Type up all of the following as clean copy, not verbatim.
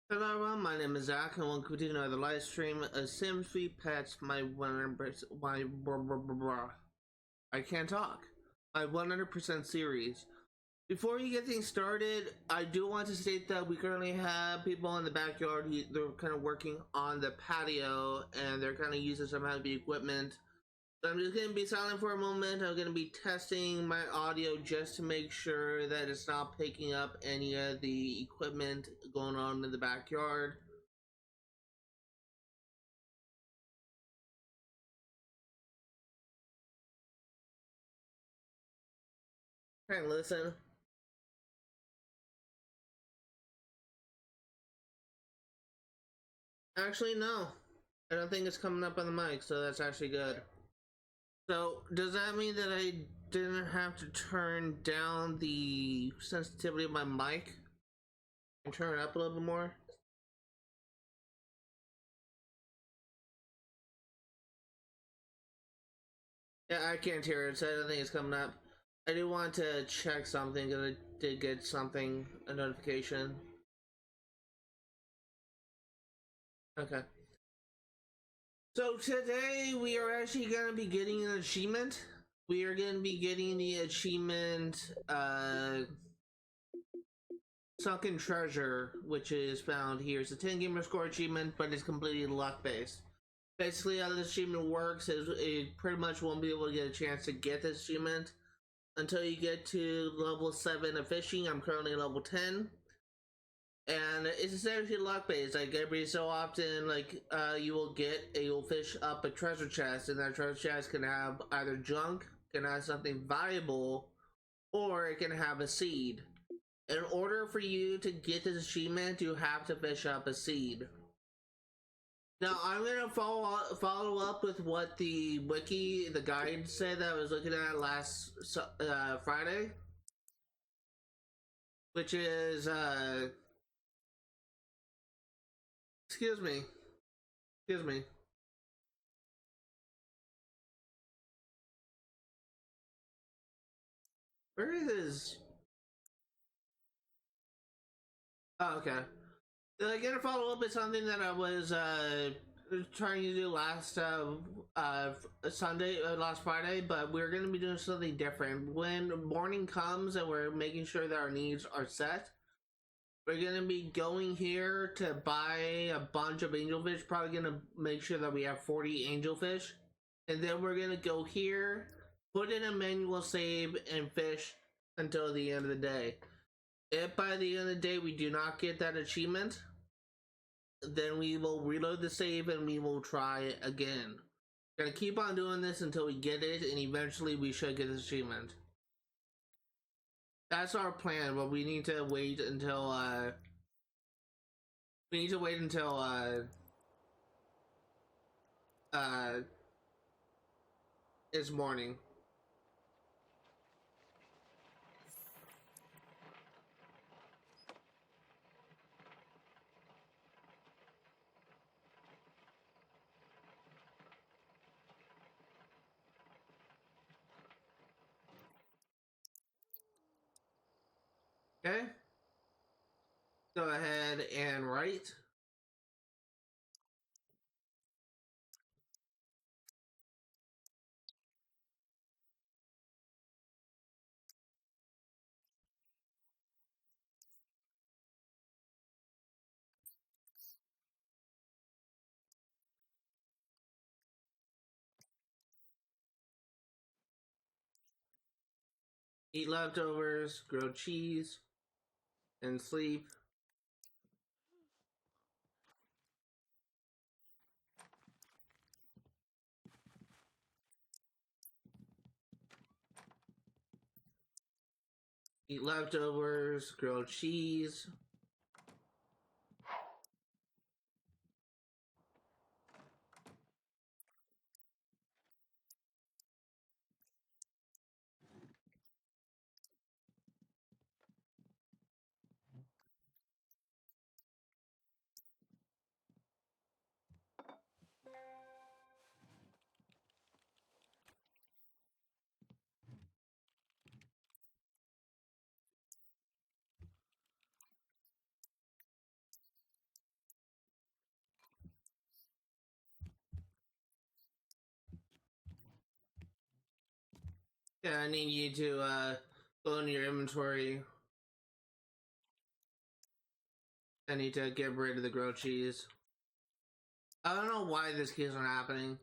Hello everyone, my name is Zach and welcome to another live stream of Sims 3 Pets, my 100%, I can't talk, my 100% series. Before you get things started, I do want to state that we currently have people in the backyard. They're kind of working on the patio and they're kind of using some heavy equipment. So I'm just going to be silent for a moment. I'm going to be testing my audio just to make sure that it's not picking up any of the equipment going on in the backyard. Try and listen. Actually, no. I don't think it's coming up on the mic, so that's actually good. So, does that mean that I didn't have to turn down the sensitivity of my mic and turn it up a little bit more? Yeah, I can't hear it, so I don't think it's coming up. I do want to check something, because I did get something, a notification. Okay. So today we are actually going to be getting an achievement. We are going to be getting the achievement, Sunken Treasure, which is found here. It's a 10 gamer score achievement, but it's completely luck based. Basically, how this achievement works is it pretty much won't be able to get a chance to get this achievement until you get to level 7 of fishing. I'm currently level 10. And it's essentially luck based. Like every so often, you'll fish up a treasure chest, and that treasure chest can have either junk, can have something valuable, or it can have a seed. In order for you to get this achievement, you have to fish up a seed. Now, I'm gonna follow up with what the guide said that I was looking at last Friday, which is excuse me, excuse me. Where is his? Oh, okay. Gonna follow up with something that I was trying to do last Sunday, last Friday, but we're gonna be doing something different. When morning comes and we're making sure that our needs are set, we're gonna be going here to buy a bunch of angelfish. Probably gonna make sure that we have 40 angelfish, and then we're gonna go here, put in a manual save, and fish until the end of the day. If by the end of the day we do not get that achievement, then we will reload the save and we will try again. Gonna keep on doing this until we get it, and eventually we should get this achievement. That's our plan, but we need to wait until it's morning. Okay? Go ahead and write. Eat leftovers, grilled cheese, and sleep. Eat leftovers, grilled cheese. Yeah, I need you to go into your inventory. I need to get rid of the grilled cheese. I don't know why this keeps on happening.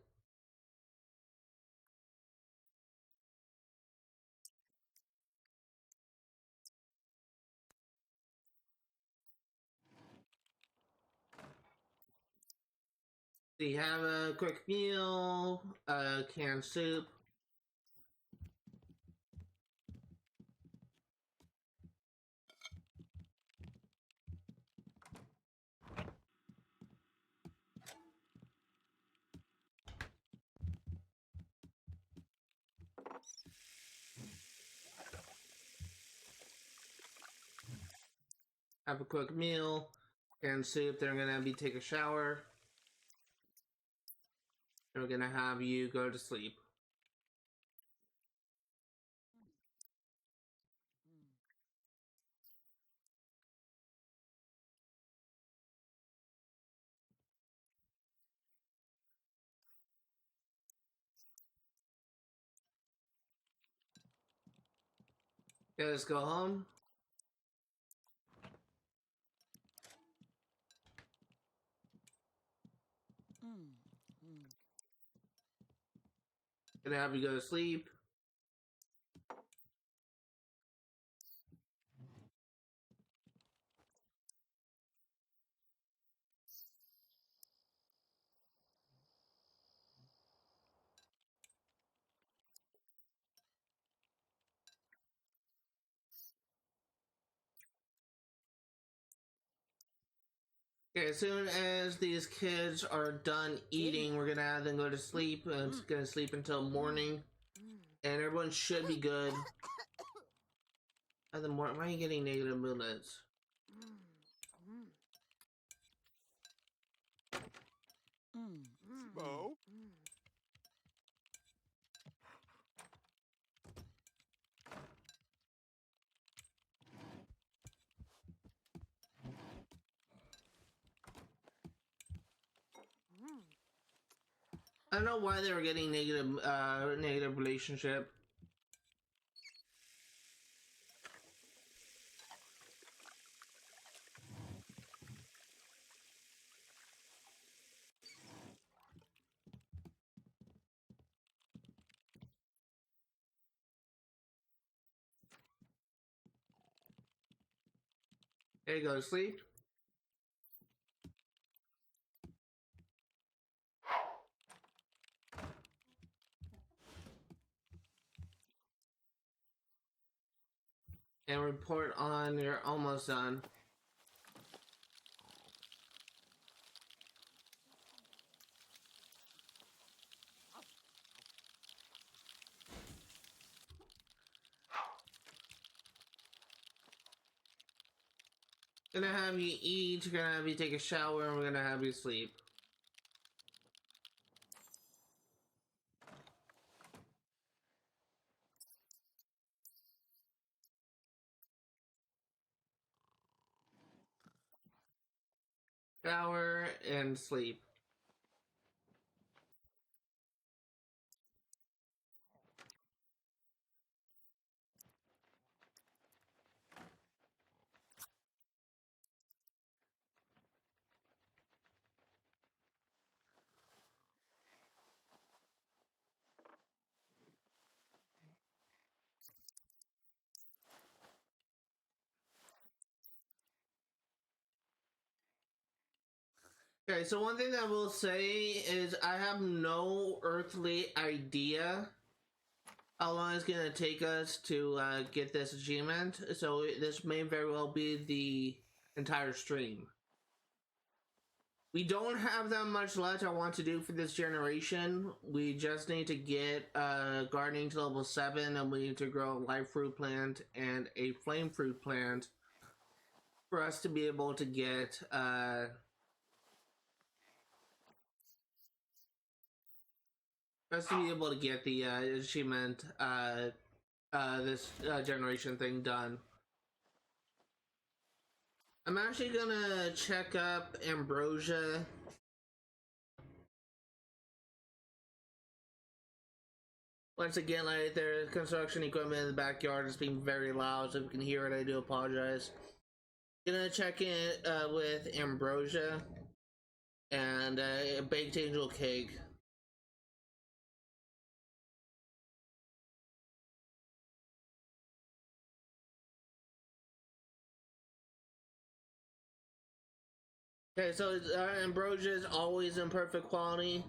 So you have a quick meal, canned soup. Have a quick meal, canned soup. They're gonna be take a shower. And we're gonna have you go to sleep. Okay, let's go home. Gonna have you go to sleep. Okay, as soon as these kids are done eating, we're gonna have them go to sleep, and it's gonna sleep until morning, and everyone should be good. And the more, why are you getting negative movements? Bo? I don't know why they were getting negative relationship. There you go to sleep. And report on you're almost done. Gonna have you eat, gonna have you take a shower, and we're gonna have you sleep. Shower and sleep. Okay, so one thing that I will say is I have no earthly idea how long it's gonna take us to get this achievement, so this may very well be the entire stream. We don't have that much left I want to do for this generation. We just need to get gardening to level 7, and we need to grow a live fruit plant and a flame fruit plant for us to be able to get the achievement this generation thing done. I'm actually gonna check up Ambrosia. Once again, like there's construction equipment in the backyard is being very loud, so if you can hear it, I do apologize. Gonna check in with ambrosia and a baked angel cake. Okay, so ambrosia is always in perfect quality.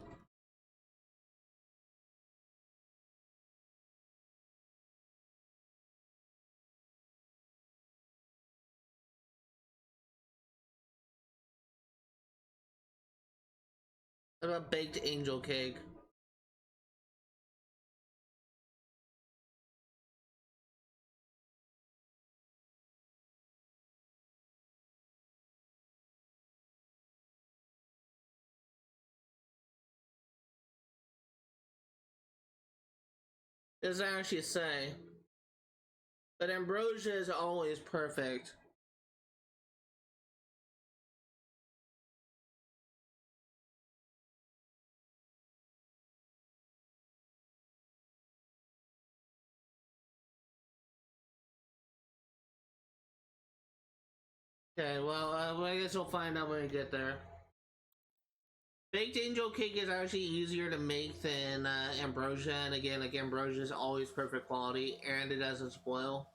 What about baked angel cake? Does it actually say? But ambrosia is always perfect. Okay, well, I guess we'll find out when we get there. Baked angel cake is actually easier to make than ambrosia, and again, like ambrosia is always perfect quality, and it doesn't spoil.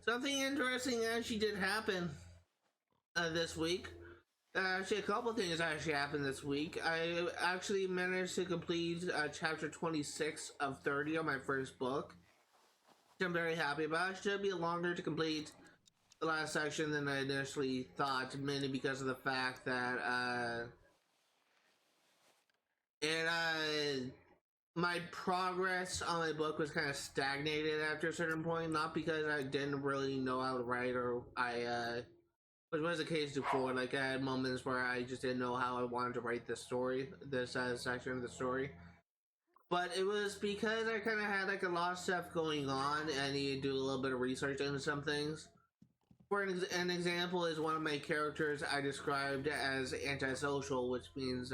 Something interesting actually did happen this week. Actually, a couple things actually happened this week. I actually managed to complete chapter 26 of 30 on my first book, which I'm very happy about. It should be longer to complete the last section than I initially thought, mainly because of the fact that my progress on my book was kind of stagnated after a certain point. Not because I didn't really know how to write, or which was the case before. Like I had moments where I just didn't know how I wanted to write this story, this section of the story. But it was because I kind of had like a lot of stuff going on, and I needed to do a little bit of research into some things. For an example is one of my characters I described as antisocial, which means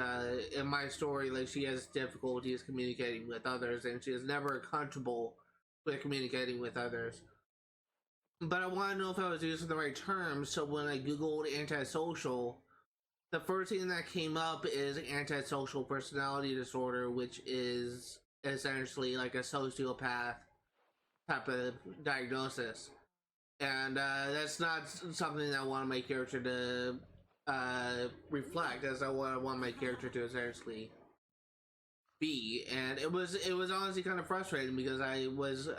in my story, like she has difficulties communicating with others, and she is never comfortable with communicating with others. But I want to know if I was using the right terms, so when I googled antisocial, the first thing that came up is antisocial personality disorder, which is essentially like a sociopath type of diagnosis. And that's not something that I want my character to reflect, as I want my character to essentially be. And it was honestly kind of frustrating because I was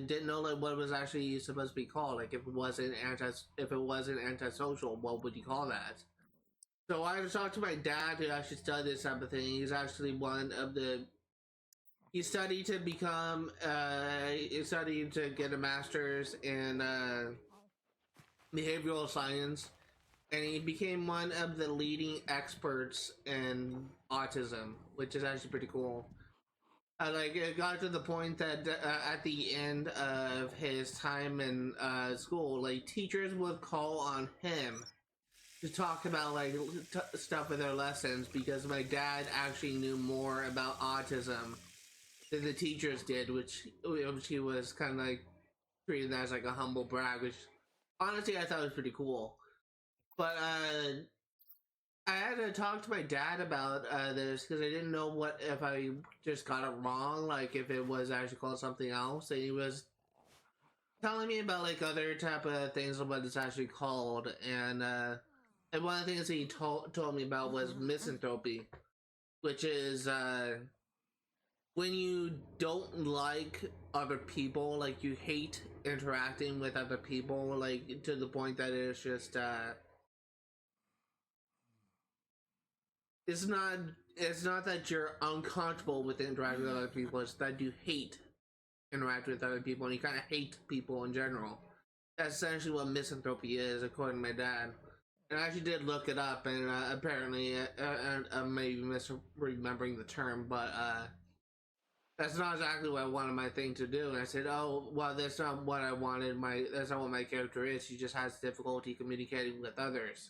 didn't know like what it was actually supposed to be called. Like if it wasn't antisocial, what would you call that? So I talked to my dad who actually studied this type of thing. He's actually one of the he studied to become he studied to get a master's in behavioral science, and he became one of the leading experts in autism, which is actually pretty cool. Like it got to the point that at the end of his time in school, like teachers would call on him to talk about like stuff with their lessons because my dad actually knew more about autism than the teachers did, which he was kind of like treated as like a humble brag, which honestly I thought was pretty cool. But I had to talk to my dad about this because I didn't know what if I just got it wrong, like if it was actually called something else. And he was telling me about like other type of things of what it's actually called, and one of the things he told me about was misanthropy, which is when you don't like other people, like you hate interacting with other people, like to the point that it's just it's not it's not that you're uncomfortable with interacting with other people, it's that you hate interacting with other people and you kind of hate people in general. That's essentially what misanthropy is, according to my dad. And I actually did look it up, and apparently I may be misremembering the term, but that's not exactly what I wanted my thing to do. And I said, oh, well, that's not what I wanted. That's not what my character is. She just has difficulty communicating with others.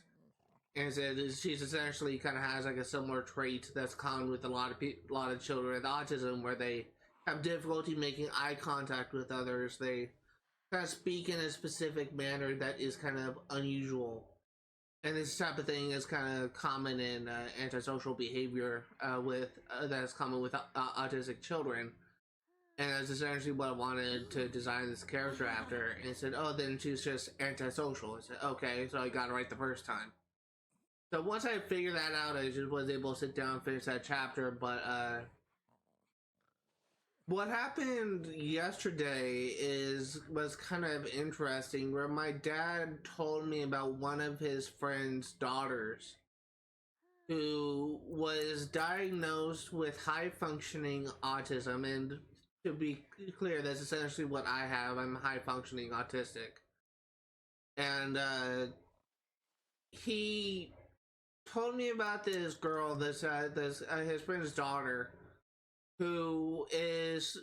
And said she's essentially kind of has like a similar trait that's common with a lot of children with autism, where they have difficulty making eye contact with others. They kind of speak in a specific manner that is kind of unusual. And this type of thing is kind of common in antisocial behavior with that's common with autistic children. And that's essentially what I wanted to design this character after. And said, oh, then she's just antisocial. I said, okay, so I got it right the first time. So once I figured that out, I just was able to sit down and finish that chapter. But what happened yesterday was kind of interesting. Where my dad told me about one of his friend's daughters who was diagnosed with high functioning autism, and to be clear, that's essentially what I have. I'm high functioning autistic, and he told me about this girl, this his friend's daughter, who is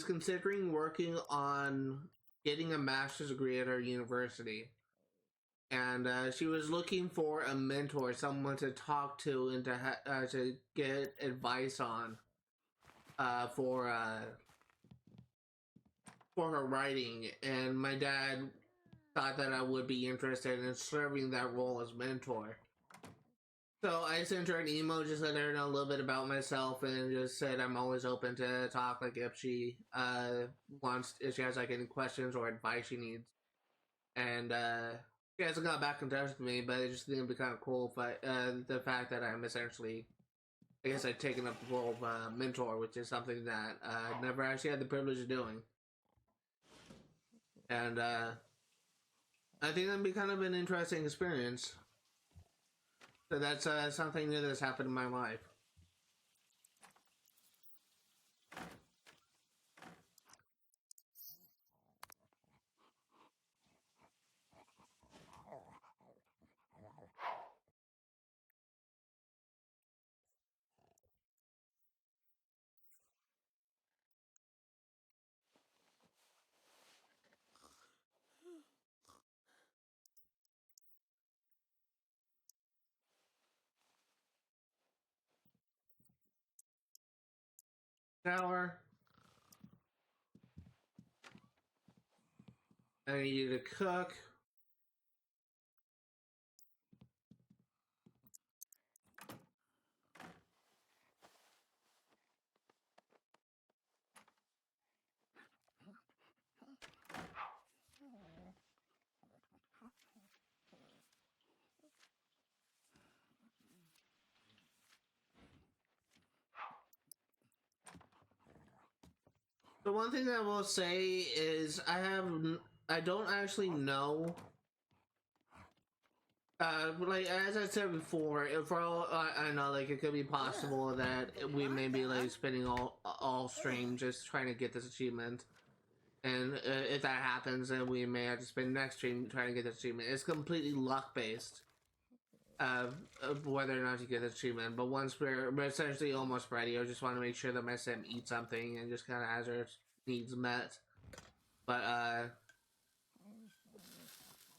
considering working on getting a master's degree at her university, and she was looking for a mentor, someone to talk to and to get advice on uh, for uh, for her writing. And my dad thought that I would be interested in serving that role as mentor. So I sent her an email, just let her know a little bit about myself, and just said I'm always open to talk. Like if she if she has like any questions or advice she needs, and she hasn't got back in touch with me. But I just think it'd be kind of cool if the fact that I'm essentially, I guess I've taken up the role of mentor, which is something that I never actually had the privilege of doing, and I think that'd be kind of an interesting experience. So that's something new that's happened in my life. Shower. I need you to cook. The one thing that I will say is I don't actually know. Like as I said before, if for all I know, like it could be possible that we may be like spending all stream just trying to get this achievement, and if that happens, then we may have to spend next stream trying to get this achievement. It's completely luck based, of whether or not you get this achievement. But once we're essentially almost ready, I just want to make sure that my sim eats something and just kind of has her needs met. But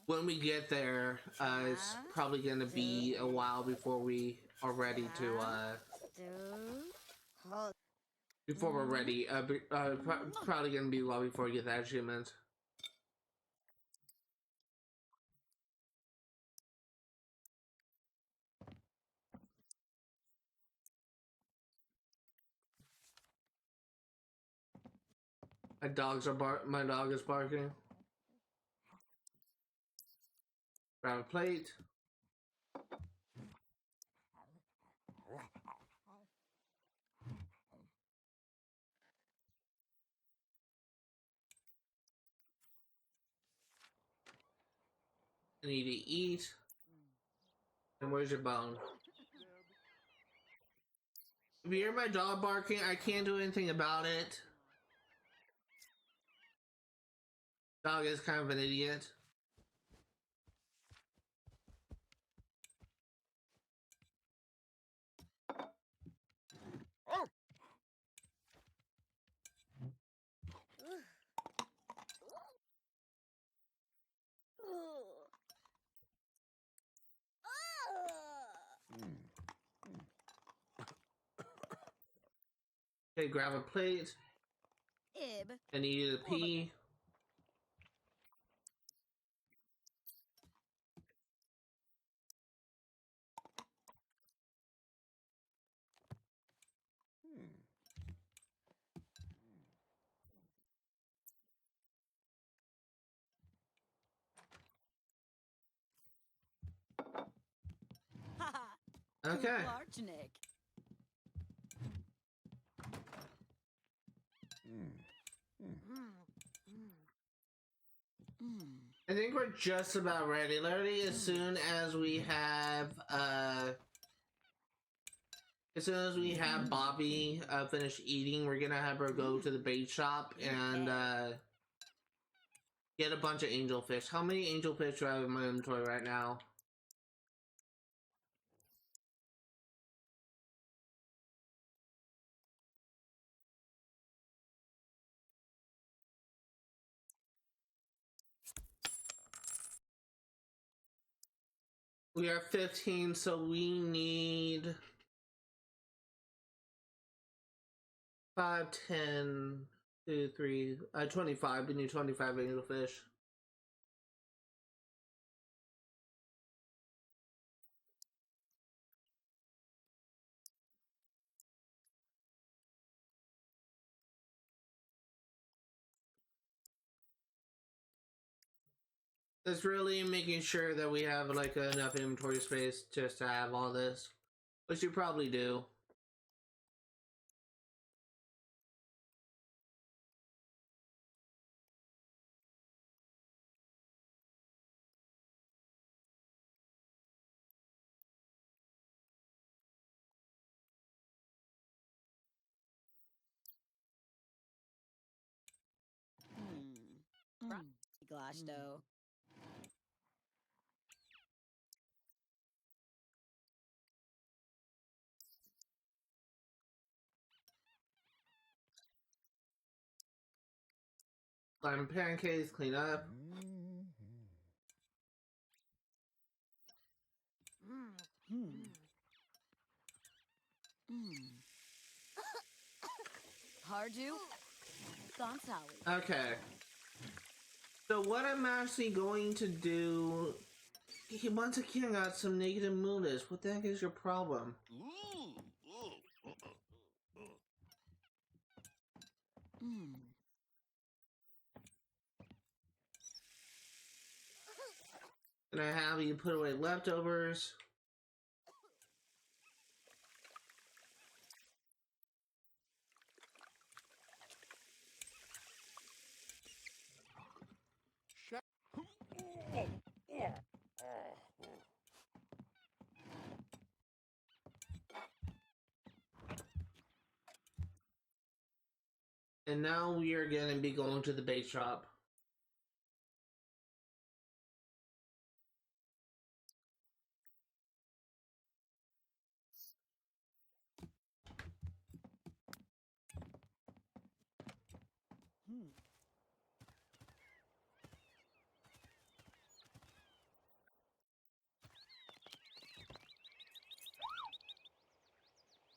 when we get there, it's probably going to be a while before we are ready to before we're ready. Probably going to be a while before we get that achievement. My dog is barking. Grab a plate. I need to eat. And where's your bone? If you hear my dog barking, I can't do anything about it. Dog is kind of an idiot. Okay, grab a plate. Ib. I need you to pee. Haha. Okay. Larchnik. I think we're just about ready. Literally, as soon as we have Bobby finish eating, we're gonna have her go to the bait shop and get a bunch of angelfish. How many angelfish do I have in my inventory right now? We are 15, so we need 5, 10, 2, 3, 25. We need 25 angelfish. It's really making sure that we have like enough inventory space just to have all this, which you probably do. Glashdo. Lime pancakes, clean up. Harju. Gonsawi. Okay. So what I'm actually going to do... He once again got some negative moodness. What the heck is your problem? And I have you put away leftovers. And now we are going to be going to the bait shop.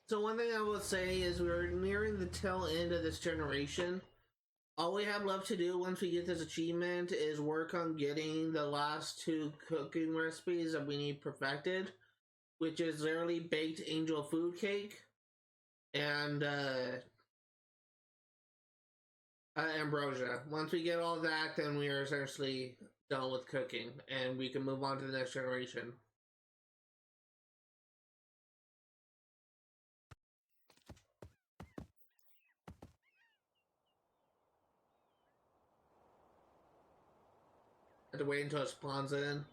So one thing I will say is we're nearing the tail end of this generation. All we have left to do once we get this achievement is work on getting the last 2 cooking recipes that we need perfected, which is literally baked angel food cake and ambrosia. Once we get all that, then we are essentially done with cooking and we can move on to the next generation. Have to wait until it spawns in.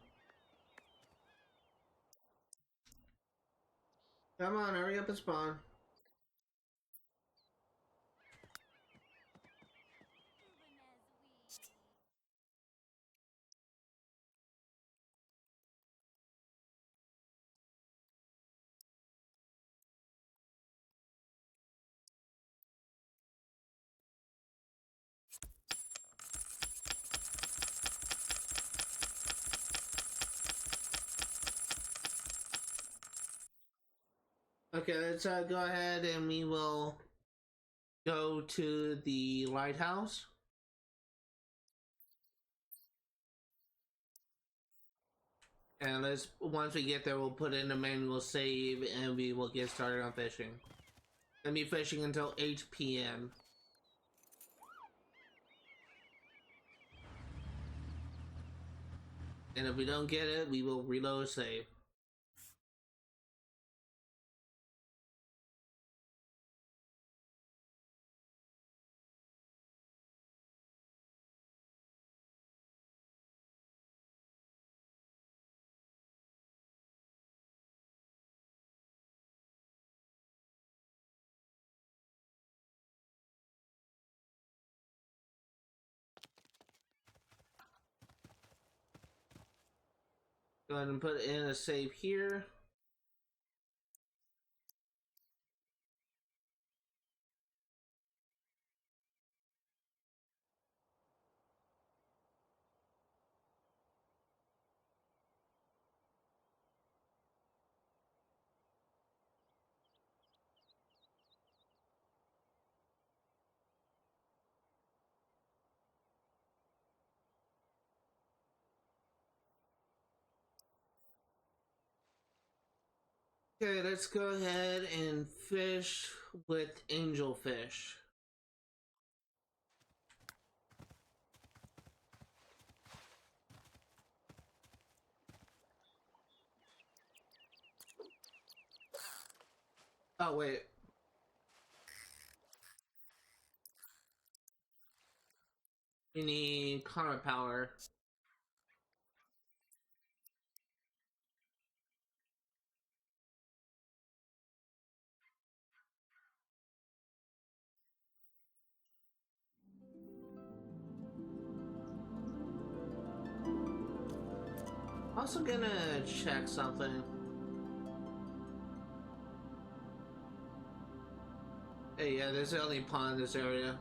Come on, hurry up and spawn. Okay, let's go ahead and we will go to the lighthouse. And once we get there, we'll put in a manual save and we will get started on fishing. Gonna be fishing until 8 p.m. And if we don't get it, we will reload save. Go ahead and put in a save here. Okay, let's go ahead and fish with angelfish. Oh, wait. We need comet power. Also gonna check something. Hey, yeah, there's the only pond in this area.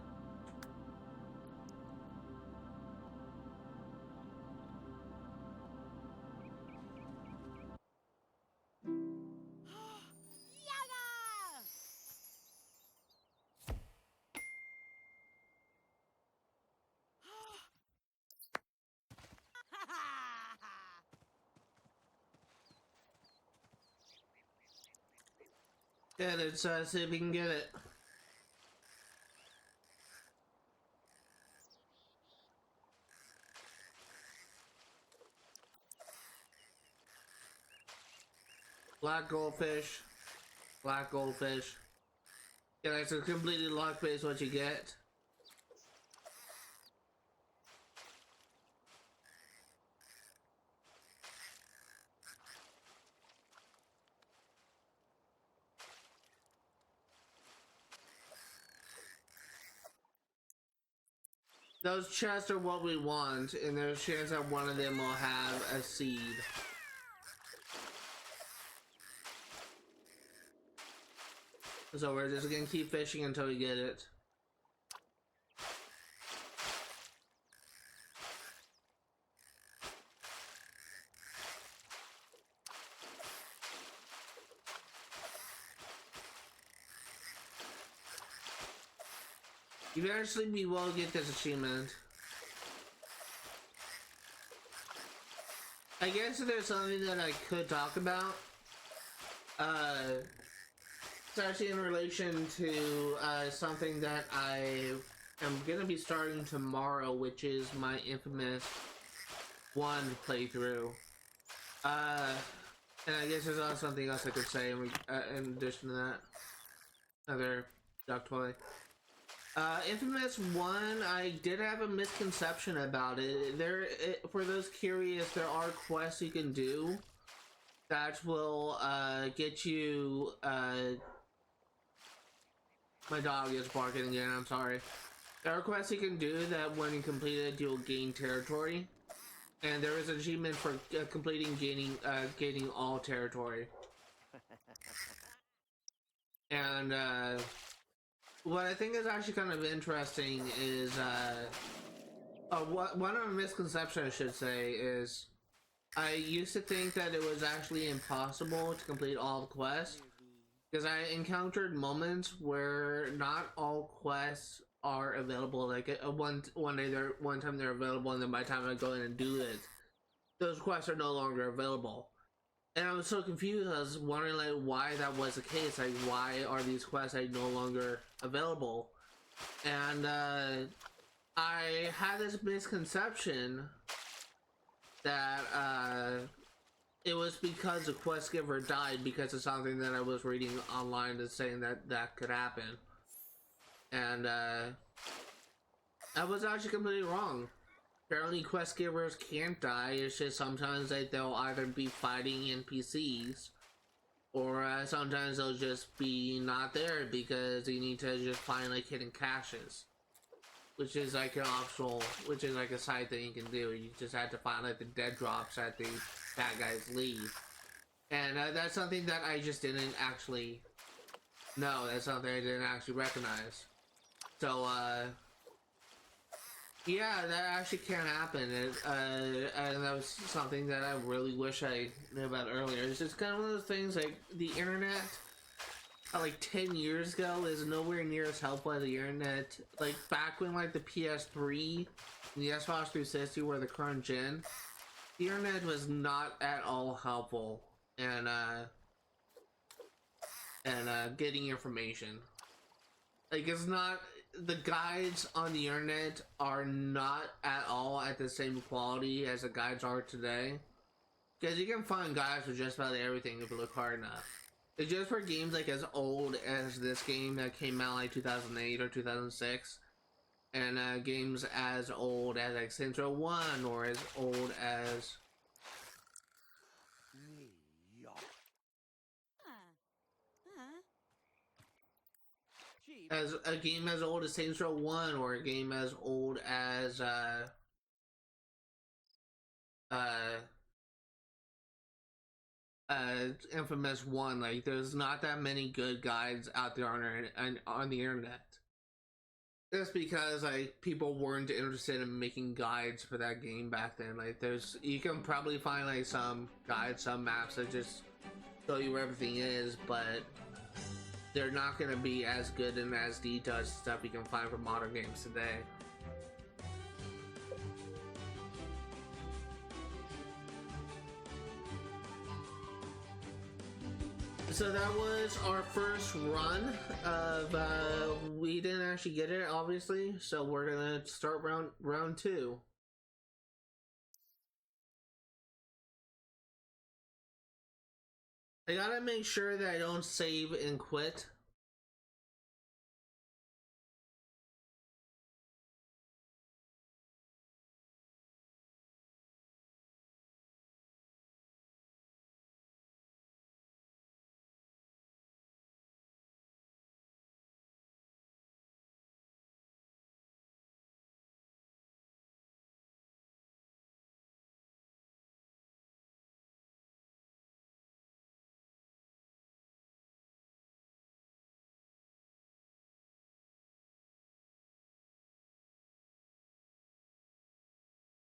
Yeah, let's see if we can get it. Black goldfish. Black goldfish. Yeah, it's a completely locked base what you get. Those chests are what we want, and there's a chance that one of them will have a seed. So we're just gonna keep fishing until we get it. Eventually we will get this achievement. I guess if there's something that I could talk about, it's actually in relation to something that I am gonna be starting tomorrow, which is my infamous 1 playthrough. And I guess there's also something else I could say in addition to that. Another duck toy. Infamous 1, I did have a misconception about it. For those curious, there are quests you can do that will get you. My dog is barking again. I'm sorry. There are quests you can do that when you complete it, you'll gain territory, and there is an achievement for gaining all territory. And what I think is actually kind of interesting is, one of the misconceptions I should say is, I used to think that it was actually impossible to complete all the quests, because I encountered moments where not all quests are available. Like one time they're available, and then by the time I go in and do it, those quests are no longer available. And I was so confused. I was wondering like why that was the case. Like why are these quests like no longer available? And I had this misconception that it was because the quest giver died because of something that I was reading online that's saying that that could happen. And I was actually completely wrong. Apparently quest givers can't die. It's just sometimes like they'll either be fighting NPCs or sometimes they'll just be not there because you need to just find like hidden caches, which is like an optional, which is like a side thing you can do. You just have to find like the dead drops that the bad guys leave, and that's something that I just didn't actually know. That's something I didn't actually recognize. So yeah, that actually can happen, and that was something that I really wish I knew about earlier. It's just kind of one of those things, like, the internet, like, 10 years ago is nowhere near as helpful as the internet. Like, back when, like, the PS3 and the Xbox 360 were the current gen, the internet was not at all helpful in, getting information. Like, it's not... The guides on the internet are not at all at the same quality as the guides are today. Because you can find guides for just about everything if you look hard enough. It's just for games like as old as this game that came out like 2008 or 2006. And games as old as like Saints Row 1 or as old as... as a game as old as Saints Row 1 or a game as old as Infamous 1. Like, there's not that many good guides out there on the internet. Just because like people weren't interested in making guides for that game back then. Like, you can probably find like some guides, some maps that just show you where everything is, but they're not going to be as good and as detailed as stuff you can find from modern games today. So that was our first run of, we didn't actually get it, obviously, so we're gonna start round 2. I gotta make sure that I don't save and quit.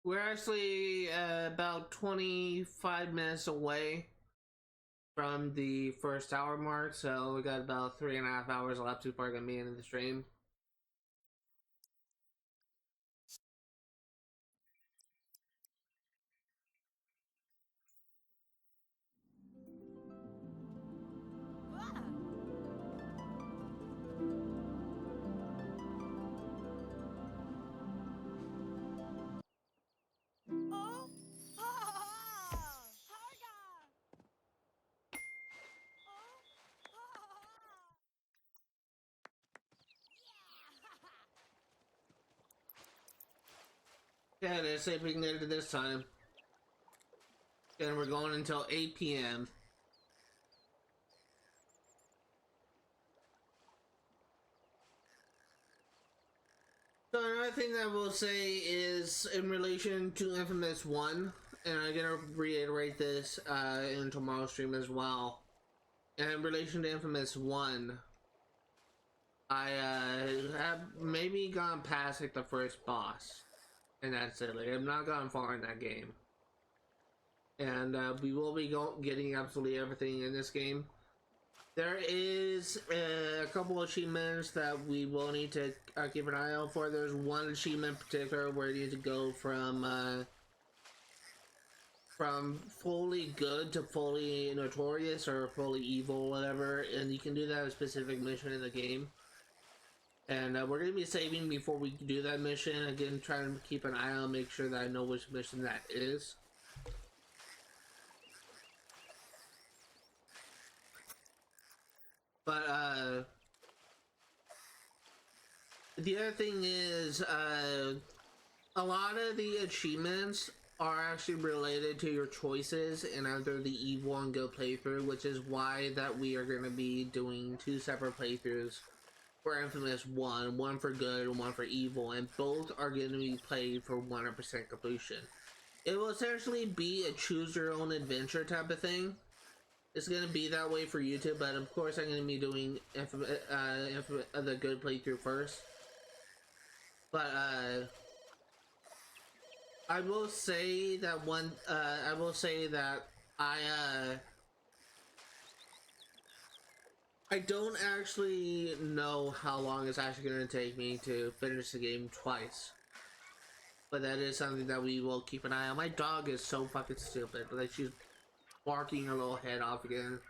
We're actually about 25 minutes away from the first hour mark, so we got about 3.5 hours left before I'm gonna be in the stream. Yeah, let's see if we can get it this time. And we're going until 8 p.m. So another thing that I will say is in relation to Infamous 1, and I'm gonna reiterate this in tomorrow's stream as well. And in relation to Infamous 1, I have maybe gone past like the first boss. And that's it. Like, I've not gone far in that game. And we will be getting absolutely everything in this game. There is a couple of achievements that we will need to keep an eye out for. There's one achievement in particular where you need to go from fully good to fully notorious or fully evil, whatever, and you can do that at a specific mission in the game. And we're going to be saving before we do that mission. Again, trying to keep an eye on, make sure that I know which mission that is. But the other thing is, a lot of the achievements are actually related to your choices in either the evil and good playthrough, which is why that we are going to be doing two separate playthroughs for Infamous 1, one for good and one for evil, and both are going to be played for 100% completion. It will essentially be a choose your own adventure type of thing. It's going to be that way for YouTube, but of course I'm going to be doing the good playthrough first. But I will say that I don't actually know how long it's actually going to take me to finish the game twice. But that is something that we will keep an eye on. My dog is so fucking stupid. Like, she's barking her little head off again.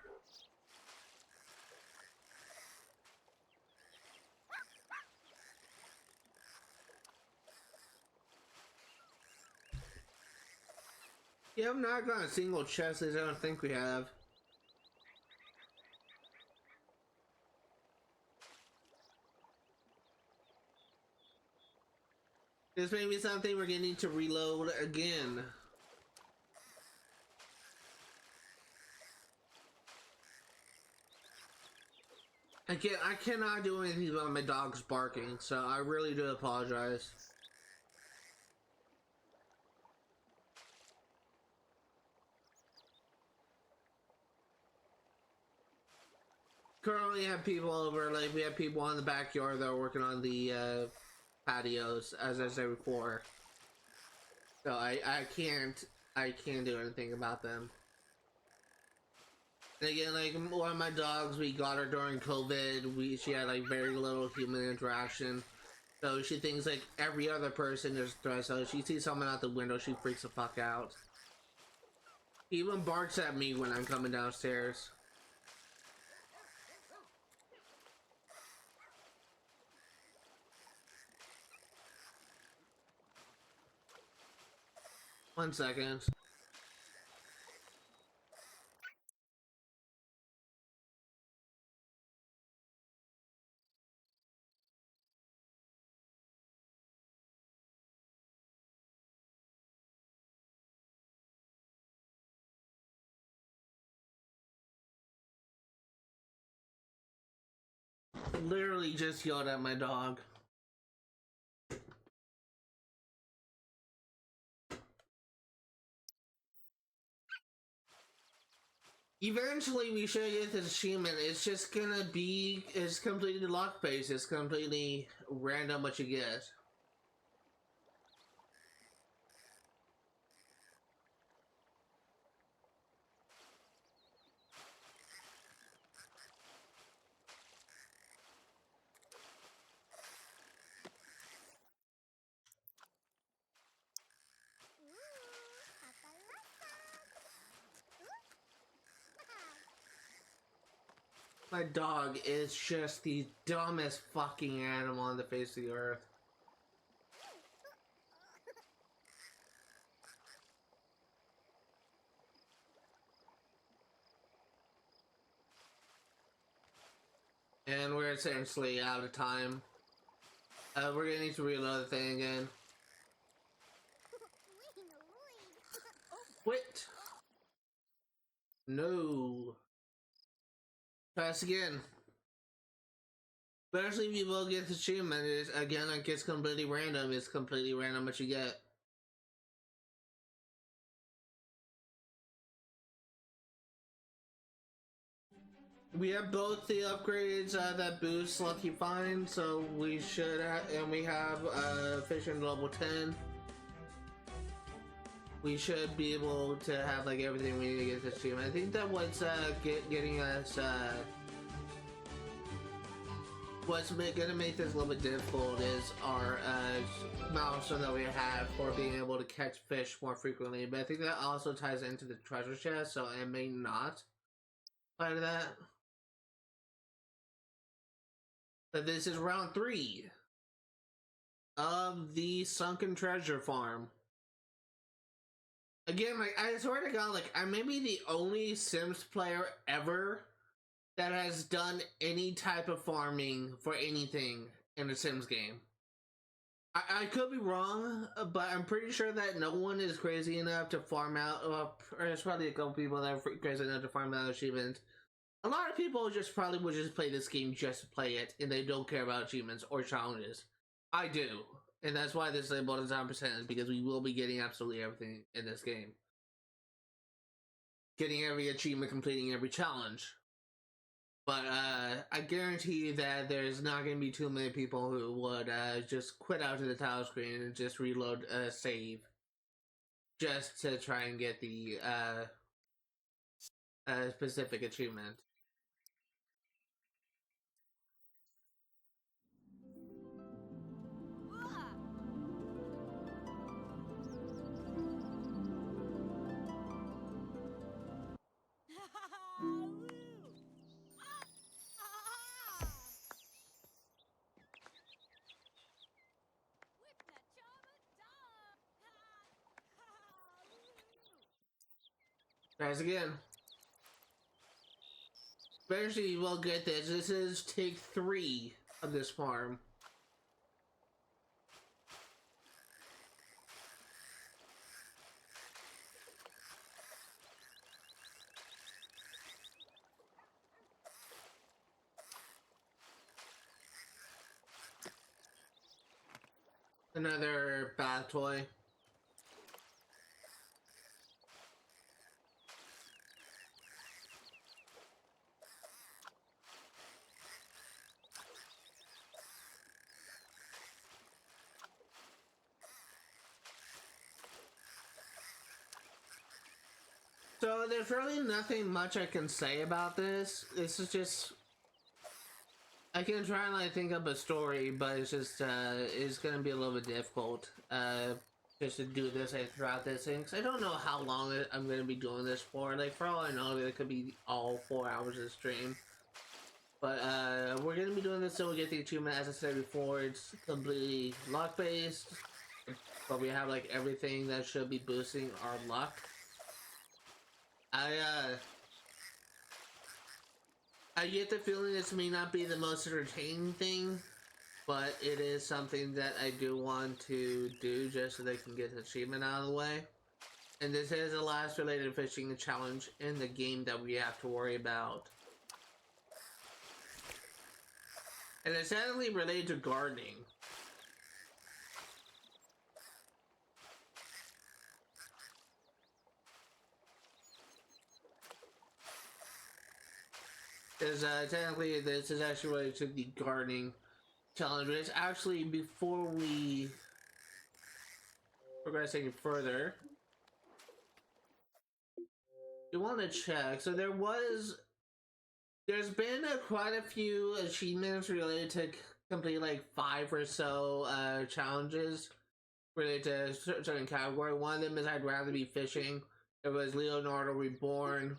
Yeah, I've not got a single chest as I don't think we have. This may be something we're gonna need to reload again. I cannot do anything about my dog's barking, so I really do apologize. Currently have people over, like we have people in the backyard that are working on the patios, as I said before. So I can't do anything about them. And again, like one of my dogs, we got her during COVID. She had like very little human interaction, so she thinks like every other person is a threat. So if she sees someone out the window, she freaks the fuck out. She even barks at me when I'm coming downstairs. One second. Literally just yelled at my dog. Eventually we should get this achievement. It's just gonna be, it's completely luck based. It's completely random what you get. My dog is just the dumbest fucking animal on the face of the earth. And we're essentially out of time. We're gonna need to reload the thing again. Quit! No. Pass again. Eventually we will get the achievement. It's, again, it gets completely random. It's completely random what you get. We have both the upgrades that boost Lucky Find, so we should have, and we have fishing level 10. we should be able to have like everything we need to get this achievement. I think that what's getting us what's gonna make this a little bit difficult is our milestone that we have for being able to catch fish more frequently. But I think that also ties into the treasure chest, so it may not apply to that. But this is round 3 of the Sunken Treasure farm. Again, like, I swear to God, like, I may be the only Sims player ever that has done any type of farming for anything in a Sims game. I could be wrong, but I'm pretty sure that no one is crazy enough to farm out, or there's probably a couple people that are crazy enough to farm out achievements. A lot of people just probably would just play this game just to play it, and they don't care about achievements or challenges. I do. And that's why this label is 100%, is because we will be getting absolutely everything in this game. Getting every achievement, completing every challenge. But I guarantee you that there's not going to be too many people who would just quit out to the title screen and just reload a save just to try and get the specific achievement. Tries again. Eventually we'll get this. This is take 3 of this farm. Another bath toy. So there's really nothing much I can say about this. This is just, I can try and like think up a story, but it's just it's gonna be a little bit difficult just to do this and throughout this thing. Cause I don't know how long I'm gonna be doing this for. Like for all I know, it could be all 4 hours of stream. But we're gonna be doing this so we get the achievement. As I said before, it's completely luck based, but we have like everything that should be boosting our luck. I get the feeling this may not be the most entertaining thing, but it is something that I do want to do just so they can get the achievement out of the way. And this is the last related fishing challenge in the game that we have to worry about. And it's sadly related to gardening. Because technically this is actually related to the gardening challenge, but it's actually before we progress any further. You want to check. So there's been quite a few achievements related to complete like 5 or so challenges related to a certain category. One of them is I'd rather be fishing. It was Leonardo Reborn.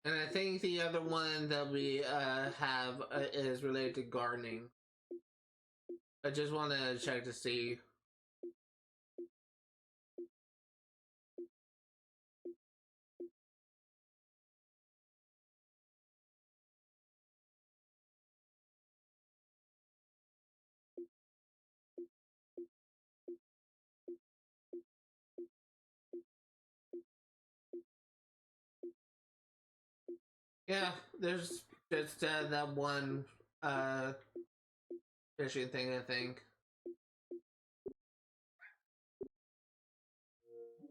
And I think the other one that we have is related to gardening. I just want to check to see. Yeah, there's just that one fishing thing, I think.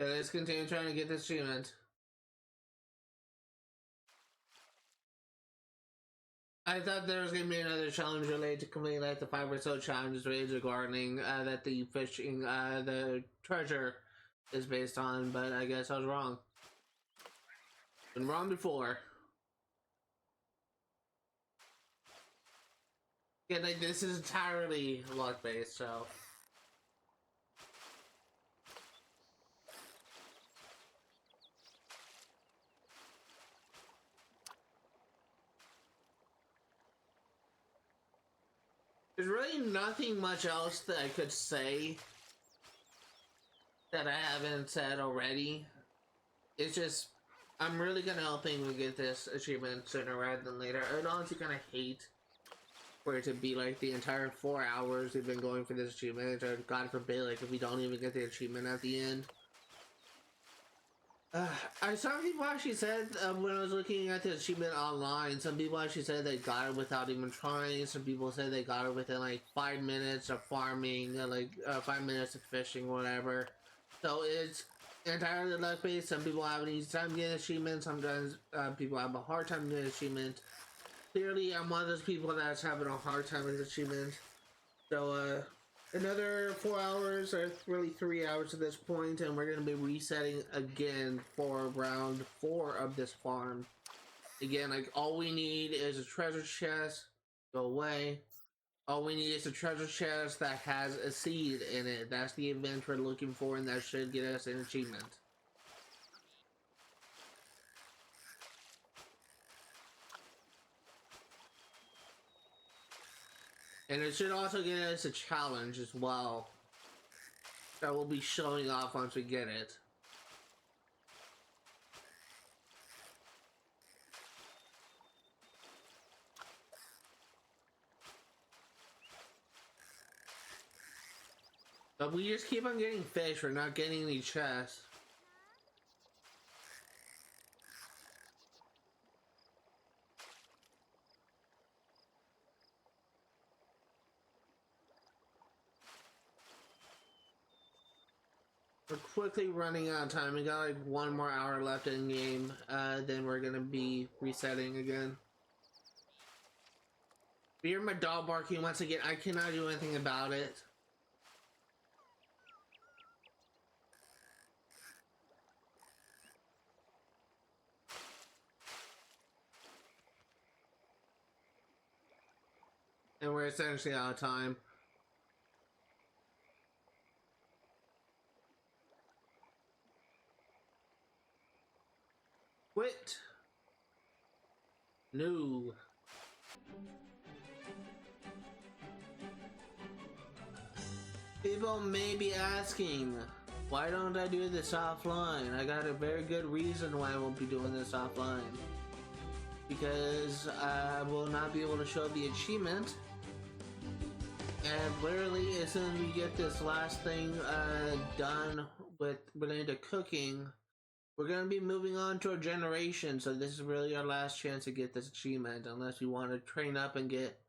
Yeah, let's continue trying to get this achievement. I thought there was gonna be another challenge related to complete like the 5 or so challenges related to gardening that the fishing the treasure is based on, but I guess I was wrong. Been wrong before. Yeah, like this is entirely luck based, so. There's really nothing much else that I could say that I haven't said already. It's just, I'm really kind of hoping we get this achievement sooner rather than later. I'd honestly kind of hate for it to be like the entire 4 hours we've been going for this achievement, or God forbid, like if we don't even get the achievement at the end. I saw people actually said when I was looking at the achievement online, some people actually said they got it without even trying. Some people said they got it within like 5 minutes of farming, 5 minutes of fishing, whatever. So it's entirely luck based. Some people have an easy time getting achievements. Sometimes people have a hard time getting achievement. Clearly, I'm one of those people that's having a hard time with achievement. So another 4 hours, or really 3 hours at this point, and we're going to be resetting again for round 4 of this farm. Again, like all we need is a treasure chest. Go away. All we need is a treasure chest that has a seed in it. That's the event we're looking for, and that should get us an achievement. And it should also get us a challenge as well that we'll be showing off once we get it. But we just keep on getting fish, we're not getting any chests. We're quickly running out of time. We got like 1 more hour left in game, then we're gonna be resetting again. But you're my dog barking once again. I cannot do anything about it. And we're essentially out of time. Quit. No. People may be asking, why don't I do this offline? I got a very good reason why I won't be doing this offline. Because I will not be able to show the achievement. And literally, as soon as we get this last thing done with related to cooking, we're going to be moving on to our generation. So this is really our last chance to get this achievement, unless we want to train up and get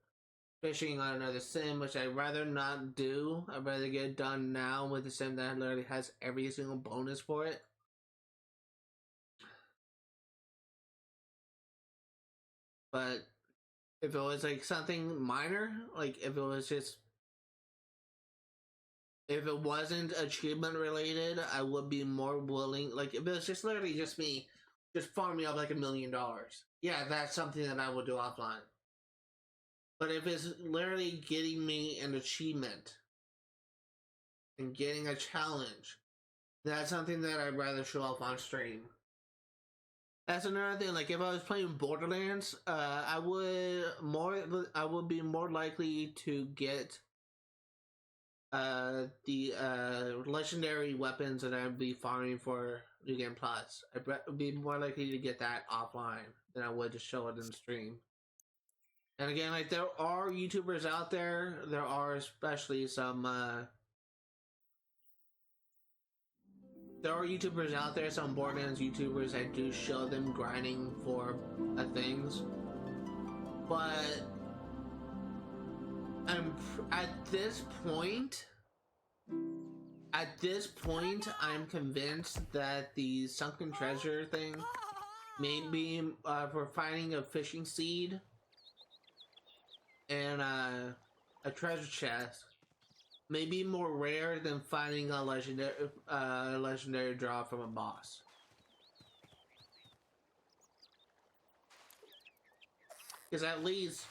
fishing on another sim, which I'd rather not do. I'd rather get it done now with a sim that literally has every single bonus for it. But if it was like something minor, like if it wasn't achievement related, I would be more willing. Like if it was just literally just me just farming up like $1 million, yeah, that's something that I would do offline. But if it's literally getting me an achievement and getting a challenge, that's something that I'd rather show off on stream. That's another thing. Like if I was playing Borderlands, I would be more likely to get the legendary weapons that I'd be farming for New Game Plus. I'd be more likely to get that offline than I would to show it in the stream. And again, like there are YouTubers out there. There are especially some. There are YouTubers out there, some Borderlands YouTubers that do show them grinding for things, but at this point, At this point, I'm convinced that the Sunken Treasure thing may be for finding a fishing seed and a treasure chest may be more rare than finding a legendary draw from a boss. Because at least,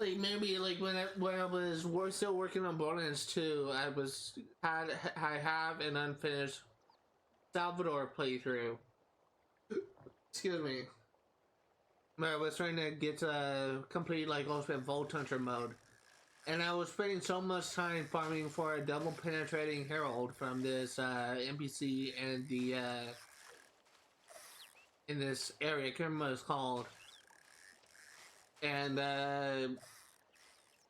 like maybe like when I was still working on Borderlands 2, I have an unfinished Salvador playthrough. Excuse me. I was trying to get to complete like Ultimate Vault Hunter mode, and I was spending so much time farming for a double penetrating herald from this NPC and the in this area. I can't remember what it's called, and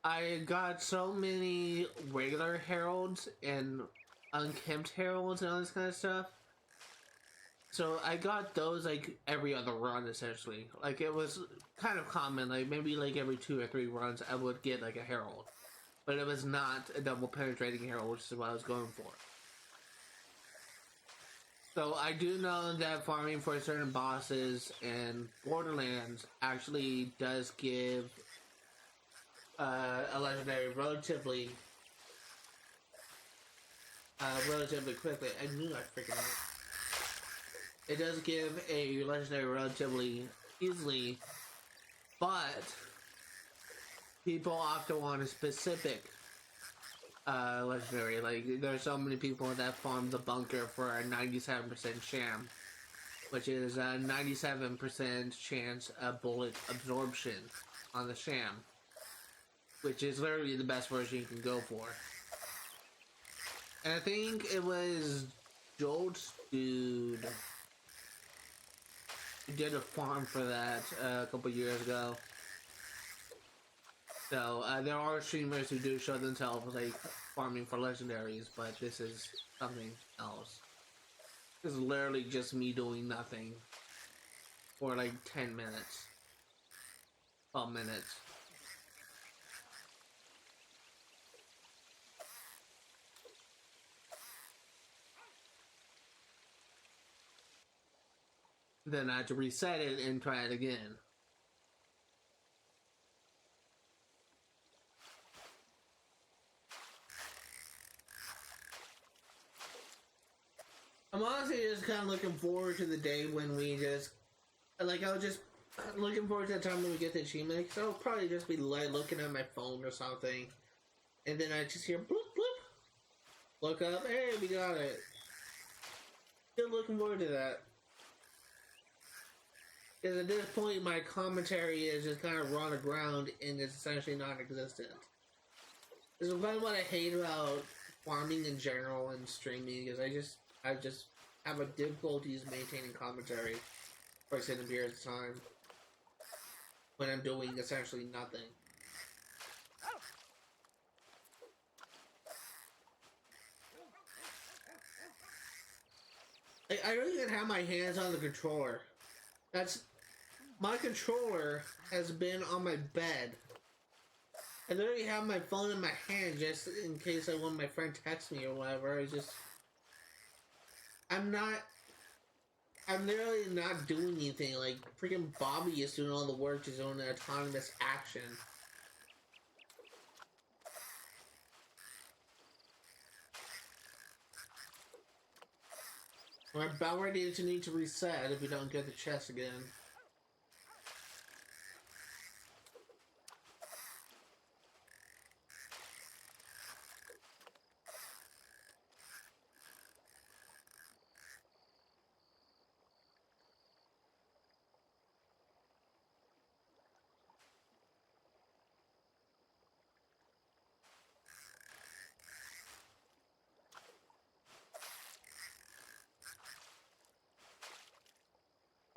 I got so many regular heralds and unkempt heralds and all this kind of stuff. So I got those like every other run essentially. Like it was kind of common, like maybe like every 2 or 3 runs I would get like a herald. But it was not a double penetrating herald, which is what I was going for. So I do know that farming for certain bosses in Borderlands actually does give a legendary relatively quickly. I knew I freaking out. It does give a legendary relatively easily, but people often want a specific legendary. Like there's so many people that farm the bunker for a 97% sham, which is a 97% chance of bullet absorption on the sham, which is literally the best version you can go for. And I think it was Joel's dude did a farm for that a couple years ago. So there are streamers who do show themselves like farming for legendaries, but this is something else. This is literally just me doing nothing for like 10 minutes, 12 minutes. Then I had to reset it and try it again. I'm honestly just kind of looking forward to the day when we just, like, I was just looking forward to the time when we get the achievement, because I'll probably just be like looking at my phone or something, and then I just hear bloop bloop, look up, hey, we got it. Still looking forward to that. Because at this point, my commentary is just kind of run aground and it's essentially non-existent. This is kind of what I hate about farming in general and streaming, is I just have a difficulties maintaining commentary for extended periods of time when I'm doing essentially nothing. I don't even have my hands on the controller. My controller has been on my bed. I literally have my phone in my hand just in case I want my friend text me or whatever. I'm literally not doing anything. Like, freaking Bobby is doing all the work, just doing an autonomous action. We're about ready to need to reset if we don't get the chest again.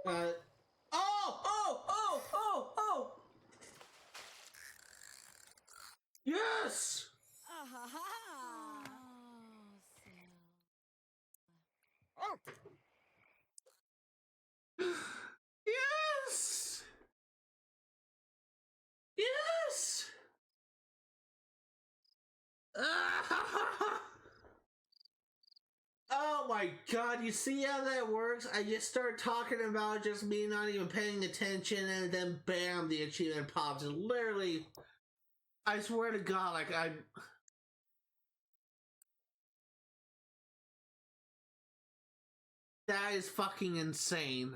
Oh! Yes! Yes! Yes! my god, you see how that works? I just start talking about just me not even paying attention, and then bam, the achievement pops. And literally, I swear to god, like, that is fucking insane.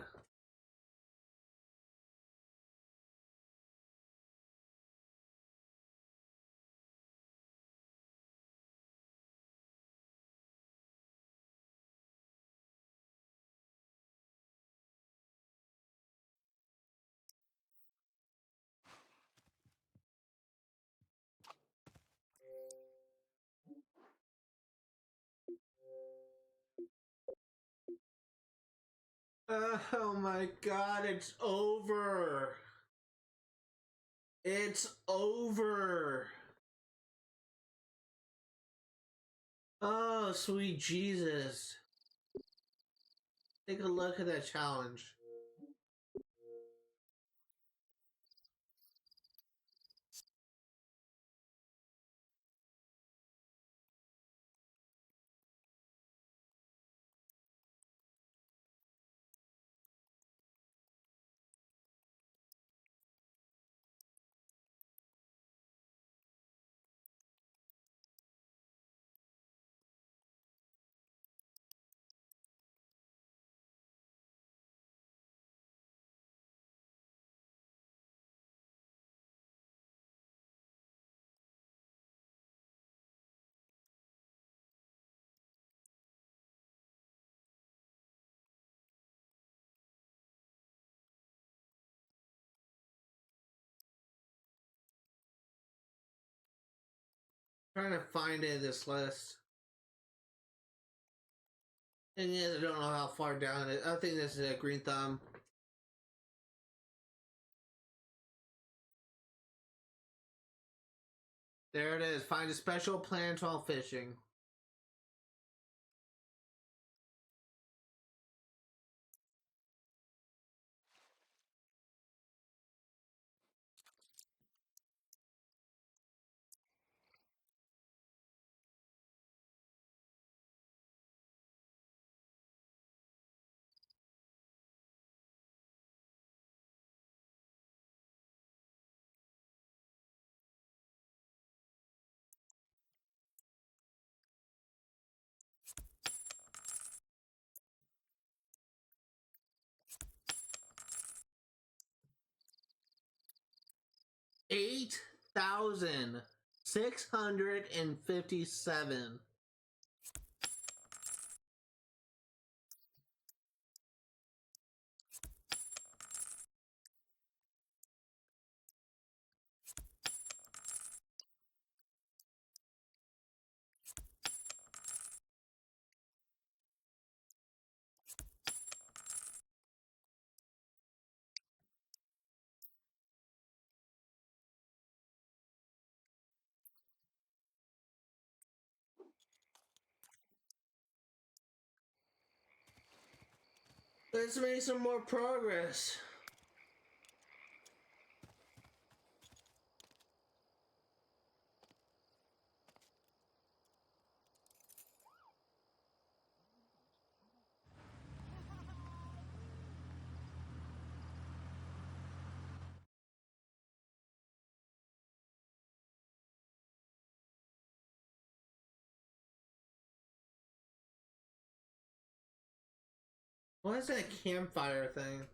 Oh my god, it's over. It's over. Oh, sweet Jesus. Take a look at that challenge. Trying to find it in this list. And yeah, I don't know how far down it. I think this is a green thumb. There it is. Find a special plant while fishing. $8,657. Let's make some more progress. What is that campfire thing?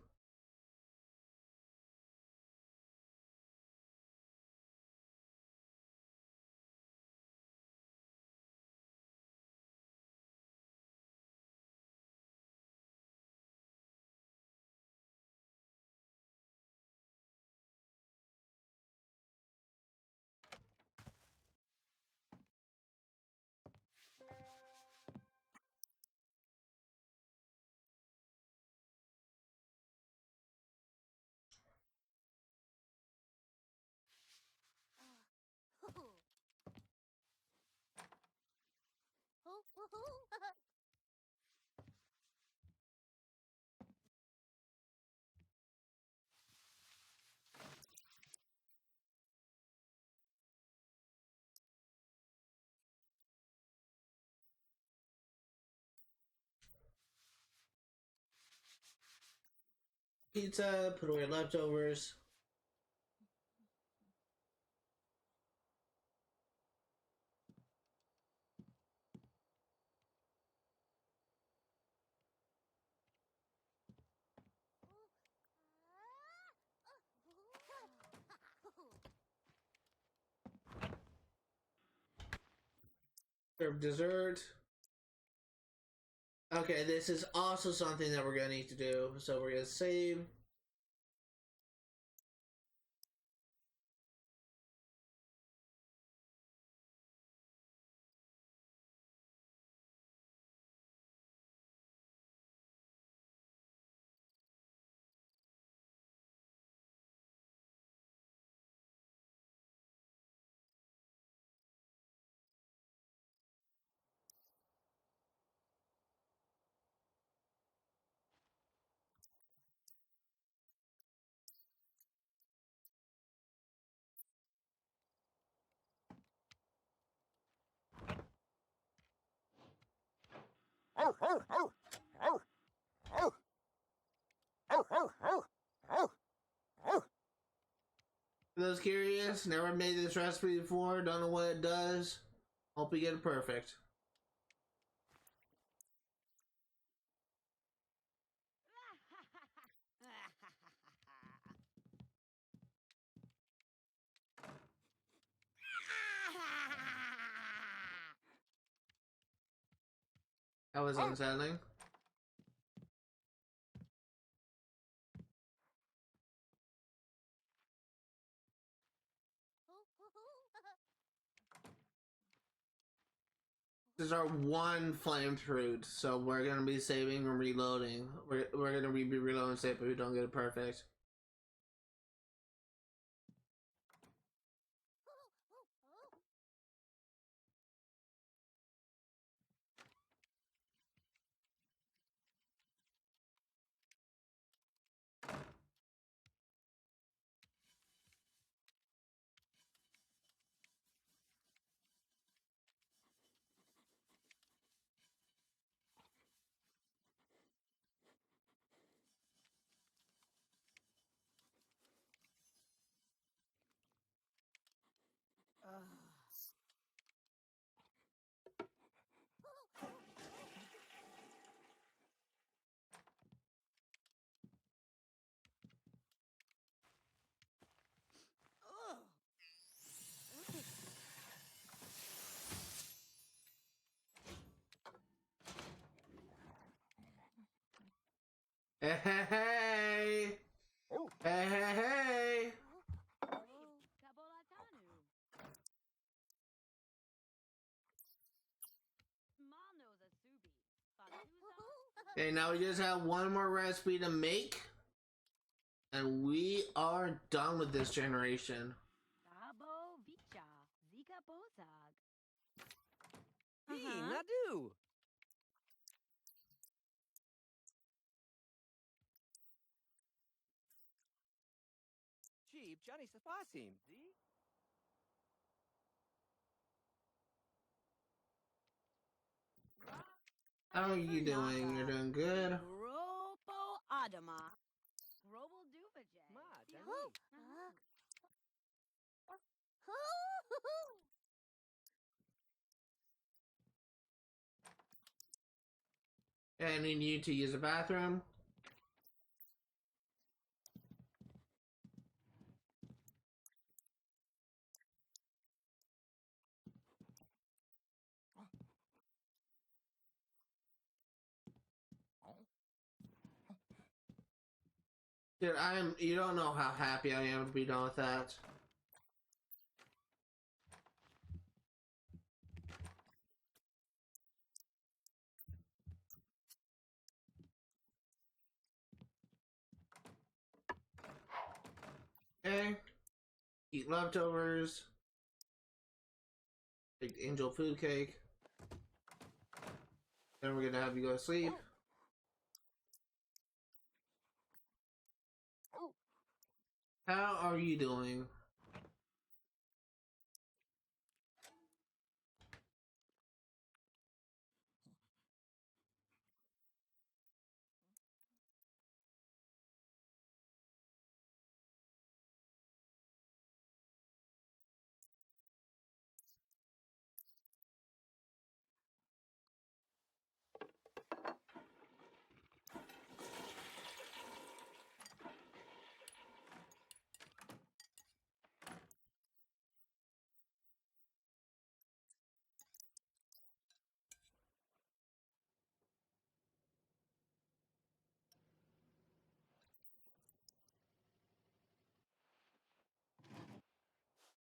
Pizza, put away leftovers. Serve dessert. Okay, this is also something that we're gonna need to do. So we're gonna save. For those curious, never made this recipe before, don't know what it does. Hope we get it perfect. That was unsettling. This is our one flame fruit, so we're gonna be saving and reloading. We're gonna be reloading safe if we don't get it perfect. Hey, hey, hey! Hey, hey, hey! Okay, now we just have one more recipe to make, and we are done with this generation. Nadu. Cheap Johnny Safasim. How are you doing? You're doing good. Robo Adama. Global Duvaje. Ma, Dani. And I need you to use the bathroom. Dude, you don't know how happy I am to be done with that. Okay. Eat leftovers. Big angel food cake. Then we're gonna have you go to sleep. How are you doing?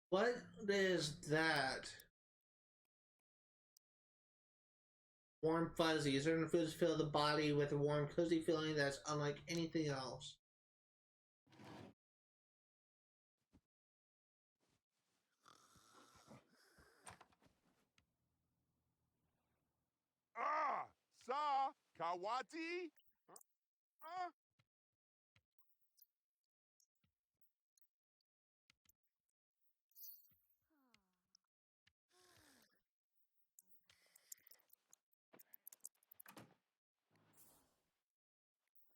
What is that? Warm fuzzy. Certain foods fill the body with a warm, cozy feeling that's unlike anything else. Ah! Sa! Kawati? Huh?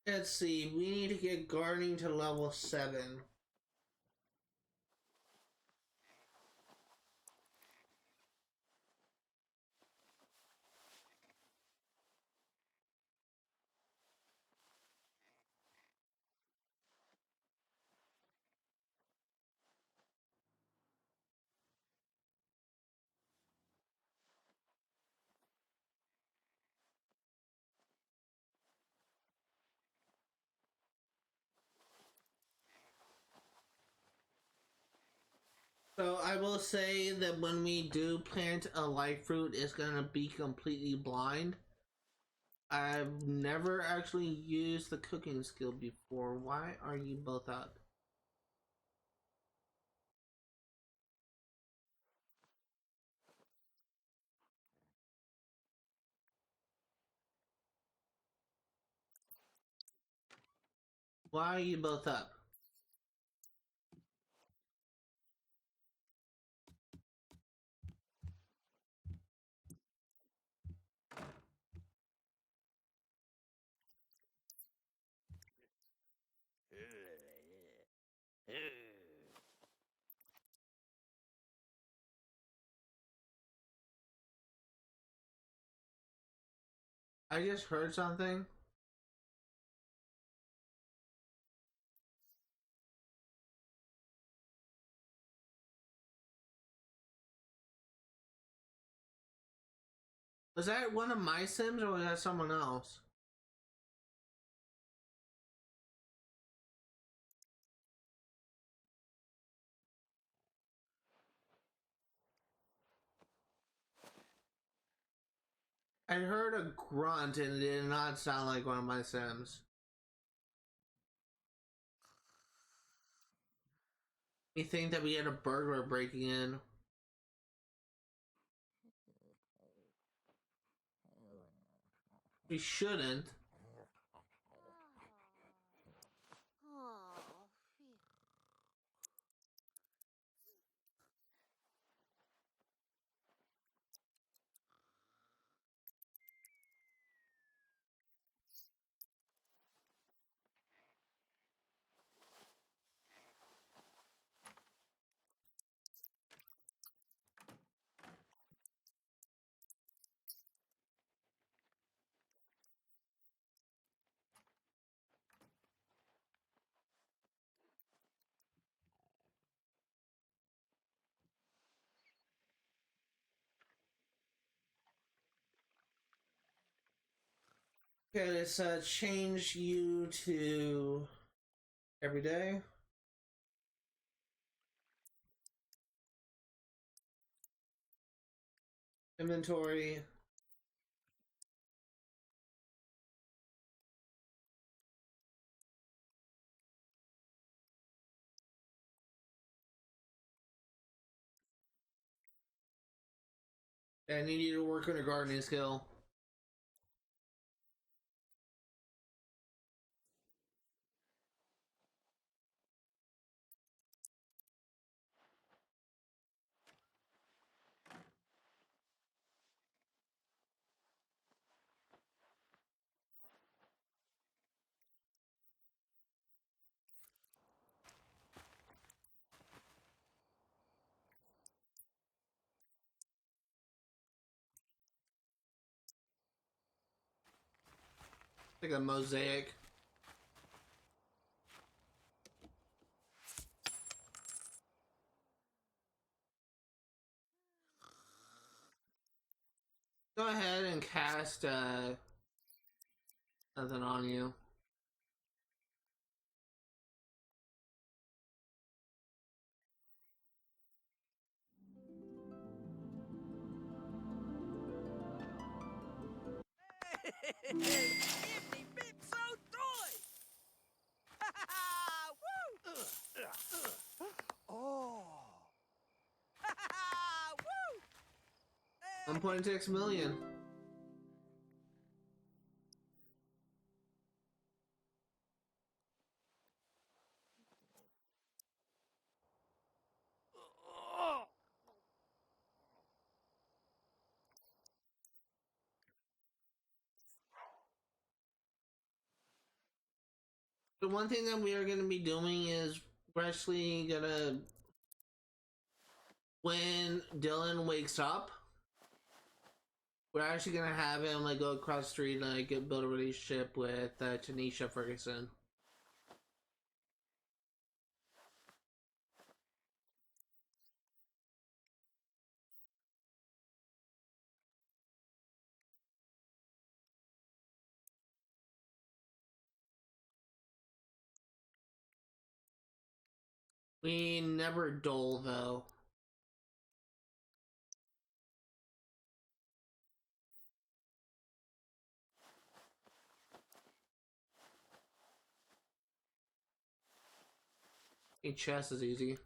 Let's see. We need to get gardening to level 7. So I will say that when we do plant a light fruit, it's gonna be completely blind. I've never actually used the cooking skill before. Why are you both up? Why are you both up? I just heard something. Was that one of my Sims or was that someone else? I heard a grunt and it did not sound like one of my Sims. You think that we had a burglar breaking in? We shouldn't. Oh, phew. Okay, let's change you to every day. Inventory. And you need to work on a gardening skill. Like a mosaic. Go ahead and cast something on you. Give me bip so toy! Woo! Oh! Woo! 1.6 million. The one thing that we are going to be doing is we're actually going to, when Dylan wakes up, we're actually going to have him like go across the street and like build a relationship with Tanisha Ferguson. We never dull though. Chess is easy.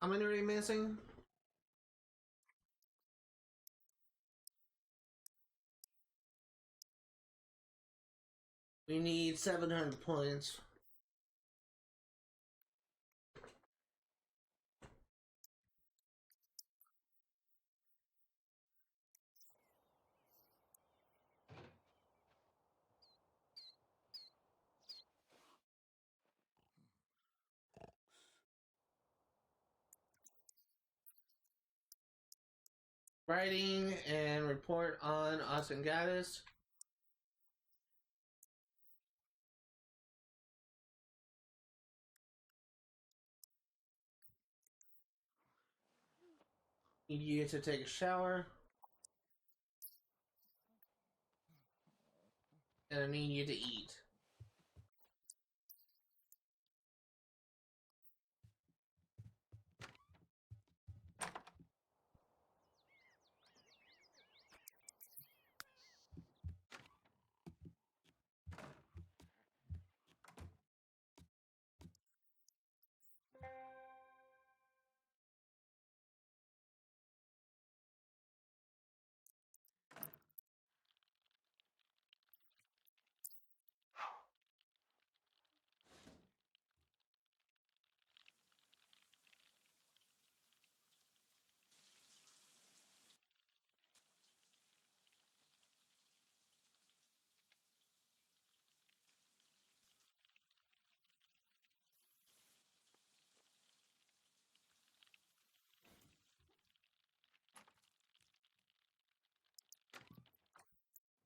How many are we missing? We need 700 points. Writing and report on Austin Gaddis. Need you to take a shower. And I need you to eat.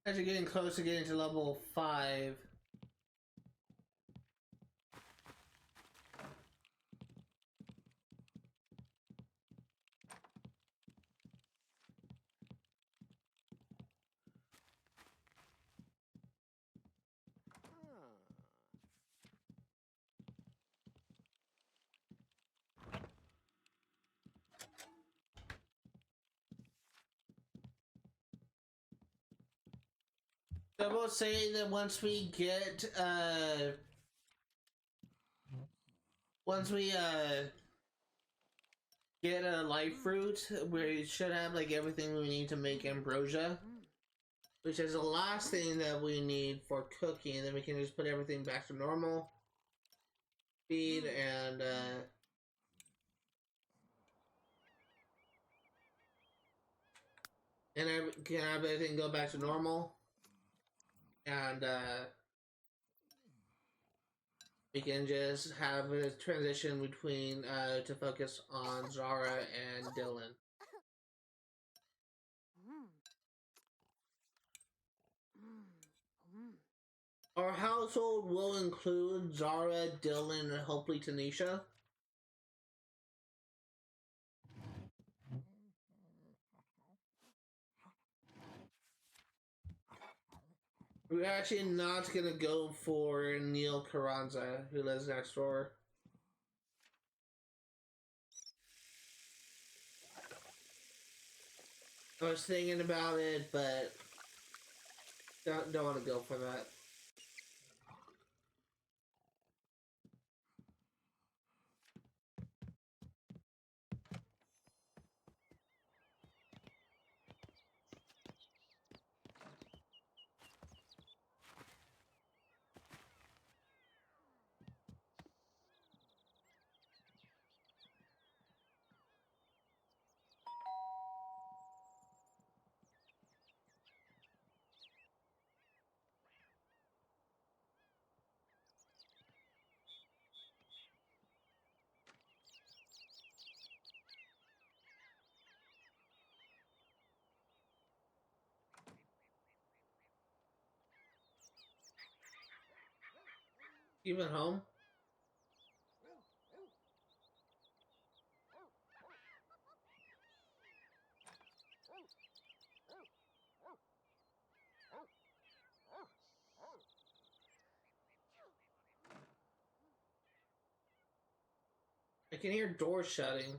As you're getting close to getting to level 5. I will say that once we get get a life fruit, we should have like everything we need to make ambrosia, which is the last thing that we need for cooking, and then we can just put everything back to normal. Feed and I can have everything go back to normal, and we can just have a transition between to focus on Zara and Dylan. Our household will include Zara, Dylan, and hopefully Tanisha. We're actually not gonna go for Neil Carranza, who lives next door. I was thinking about it, but don't want to go for that. Even home? I can hear doors shutting.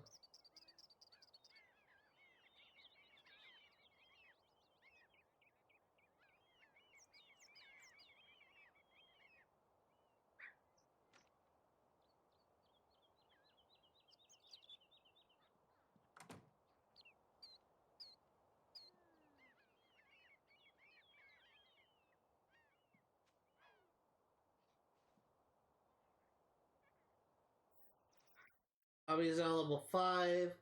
Hobby's on level 5.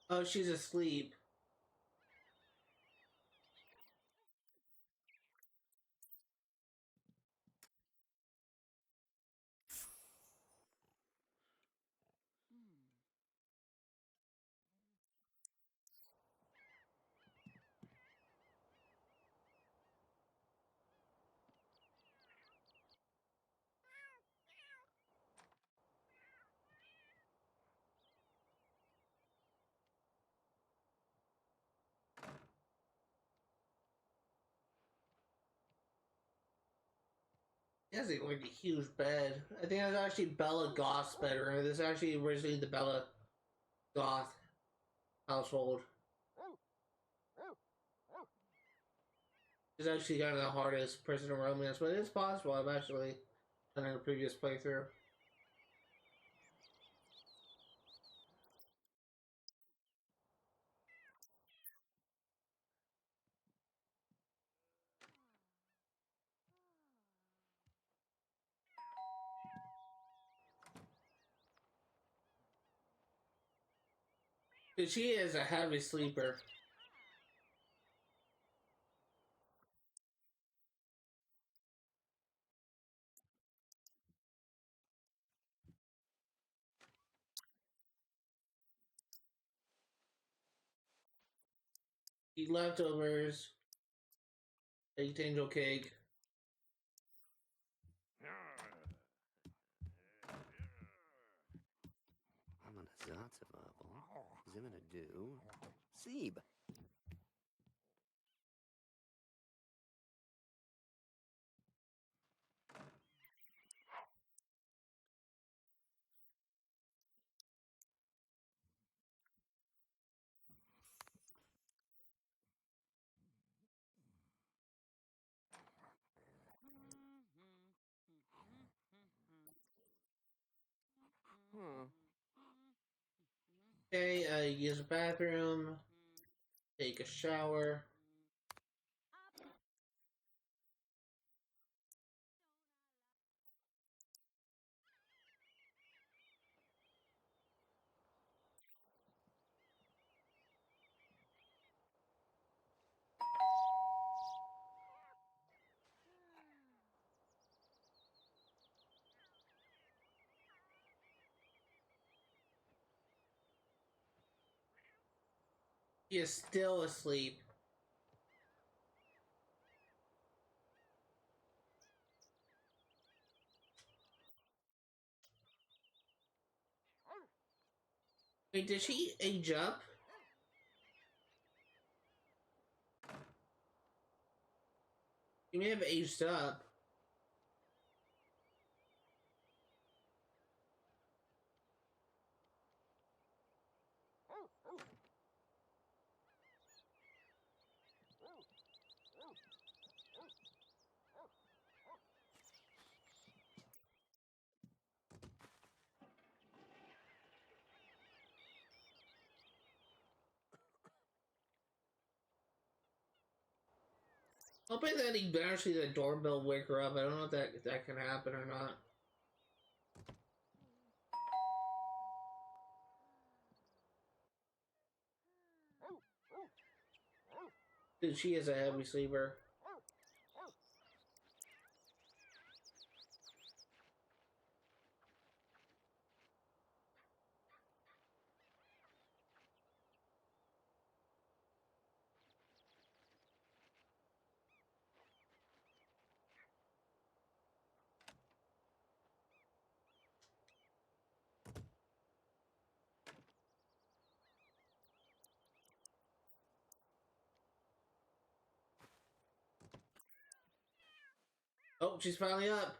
Oh, she's asleep. He has like a huge bed. I think that's actually Bella Goth's bedroom. This is actually originally the Bella Goth household. She's actually kind of the hardest person to romance, but it's possible. I've actually done a previous playthrough. But she is a heavy sleeper. Eat leftovers. Baked angel cake. Ziminadu. Sieb. Okay, use the bathroom. Take a shower. He is still asleep. Wait, did she age up? She may have aged up. Hoping that eventually the doorbell wake her up. I don't know if that can happen or not. Dude, she is a heavy sleeper. Oh, she's finally up.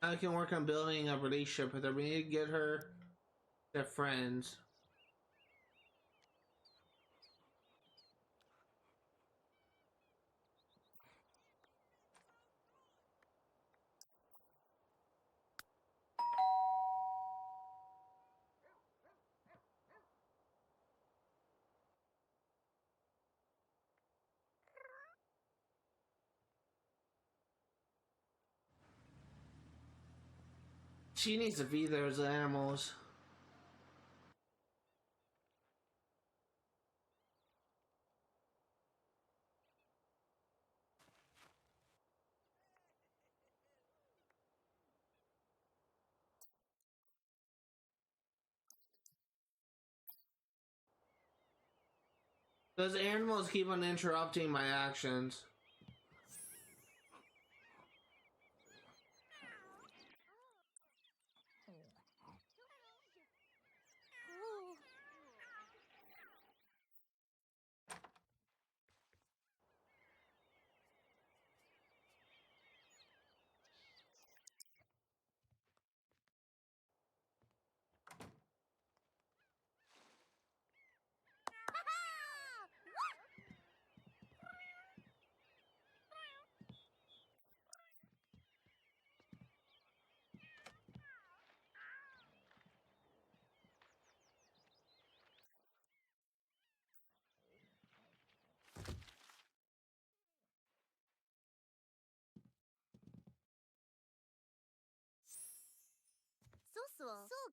I can work on building a relationship with her. We need to get her to friends. She needs to feed those animals. Those animals keep on interrupting my actions.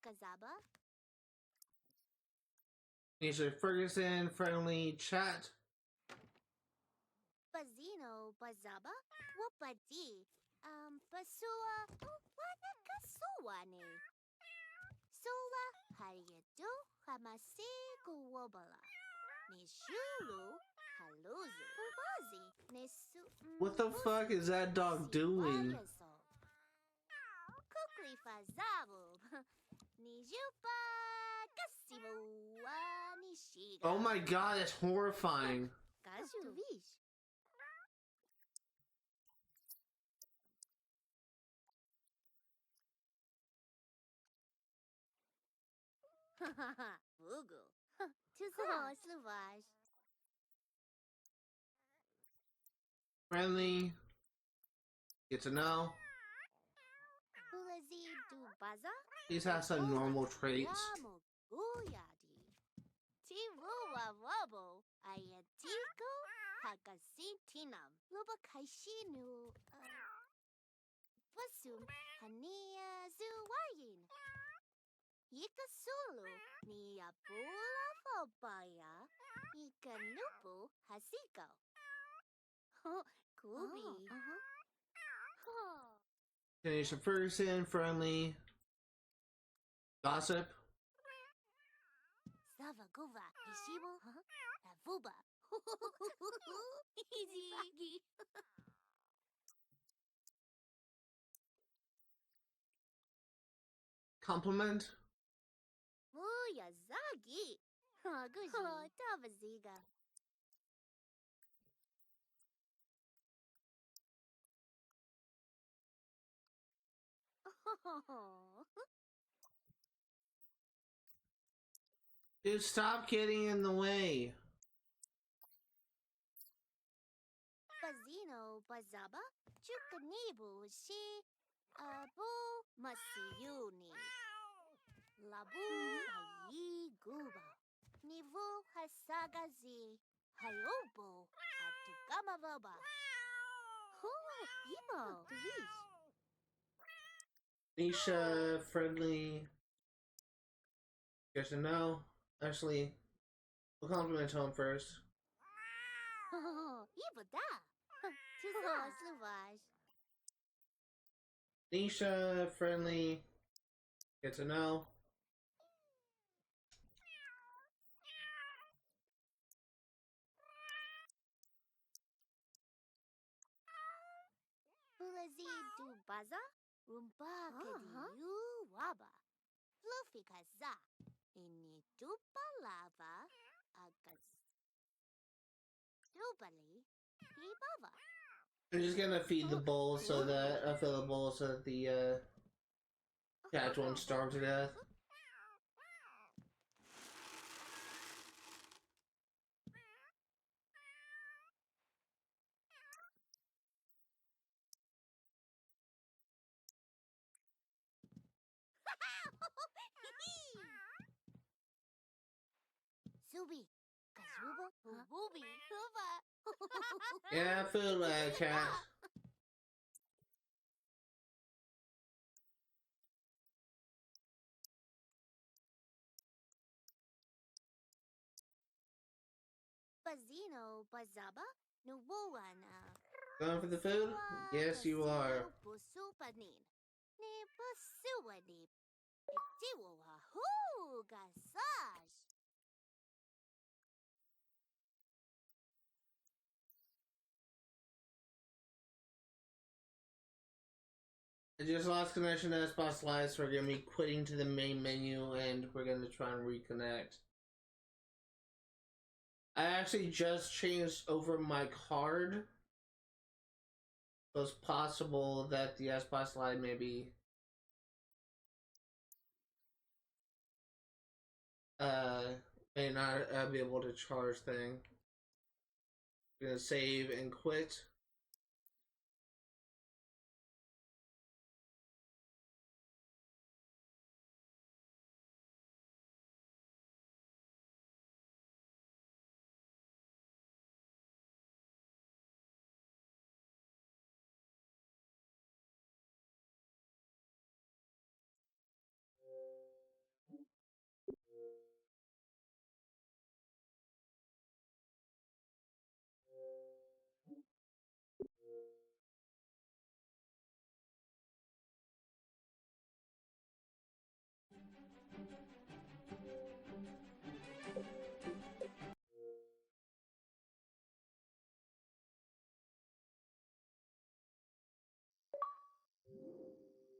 Kazaba. Nisha Ferguson, friendly chat. Bazino Bazaba. Whoopadi. Pasua. Wana Kasuane. Sola. Hayatu. Hamasi Kuwabala. Nishulu. Haluzu. Fubazi. Nisu. What the fuck is that dog doing? Kukli Fazabu. Nijupa Kasibu Nishiga. Oh my god, it's horrifying. Kazuvish. Hahaha. Vugu. Tuzo Sluvage. Friendly. Get to know. Ulazi Dubaza. These have some normal traits. Yamo Guyadi. Tiruwa Wabo. Ayatiko Hakasintinam. Lubakaishinu. Basum Hania Zuwayin. Yikasulu ni Apula Fobaya. Ikanupu Hasiko. Kubi. Finish the person, friendly. Gossip. Savaguva, Ishibo, Avuba. Easy. Compliment. Muyazagi. Guji. Tavaziga. Dude, stop getting in the way. Bazino, Bazaba, Chukanibu, Shi, Abu, Masiyuni. Labu, Ayi, Guba. Nivu, Hasagazi, Hayobo, Atugamavaba. Oh, Imo, Delish. Nisha, friendly. Yes and no. Actually, we'll compliment him first. Oh, Iboda. Tuzas, Luvage. Nisha, friendly. Get to know. Ulazi du baza, rumba kadi waba. Fluffy kaza, ini dupa lava, agas. Dubali, hibava. I'm just gonna feed the bowl so that fill the bowl so that the cat won't starve to death. Subi, kazuba, ububi, huba. Yeah, food, cat. Bazino, bazaba, nubuana. Going for the food? Yes, you are. Busupanin. Ni busuani. Itiwa hu gasage. I just lost connection to Xbox Live, so we're gonna be quitting to the main menu and we're gonna try and reconnect. I actually just changed over my card. So it's possible that the Xbox Live maybe may not be able to charge thing. I'm gonna save and quit.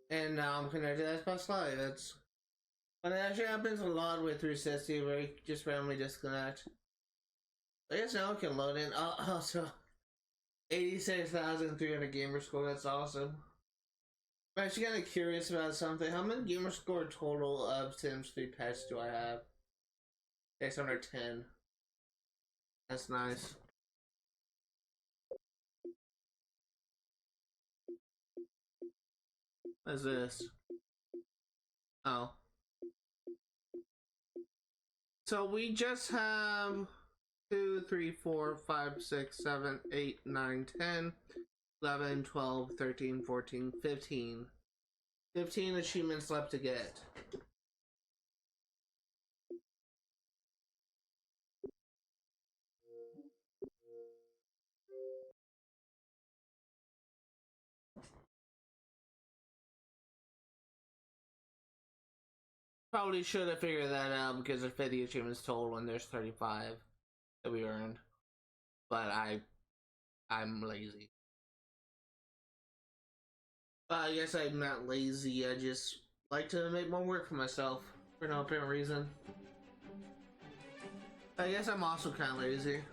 And now I'm connected to Xbox Live. That's but it actually happens a lot with 360 where you just randomly disconnect. I guess now I can load in. Also, 86,300 gamer score. That's awesome. I'm actually kind of curious about something. How many gamer score total of Sims 3 pets do I have? 610. That's nice. What is this? Oh. So we just have 2, 3, 4, 5, 6, 7, 8, 9, 10, 11, 12, 13, 14, 15. 15 achievements left to get. Probably should have figured that out because there's 50 achievements total when there's 35 that we earned. But I'm lazy. I guess I'm not lazy, I just like to make more work for myself for no apparent reason. I guess I'm also kind of lazy.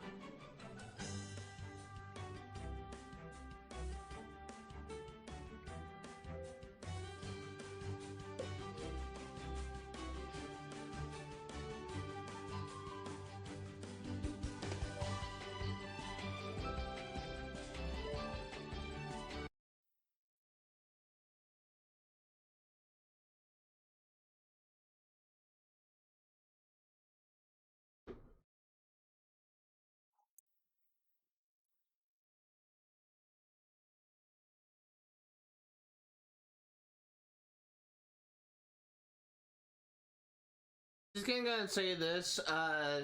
Just gonna say this, I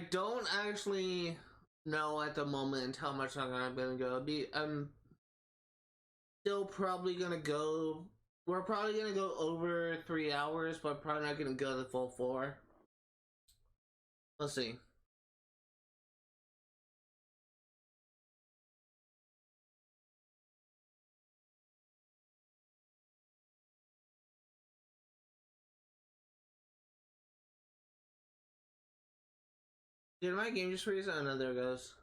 don't actually know at the moment how much I'm gonna go. I'm still probably gonna go. We're probably gonna go over 3 hours, but probably not gonna go the full 4. We'll see. Did my game just freeze? Oh no, there it goes.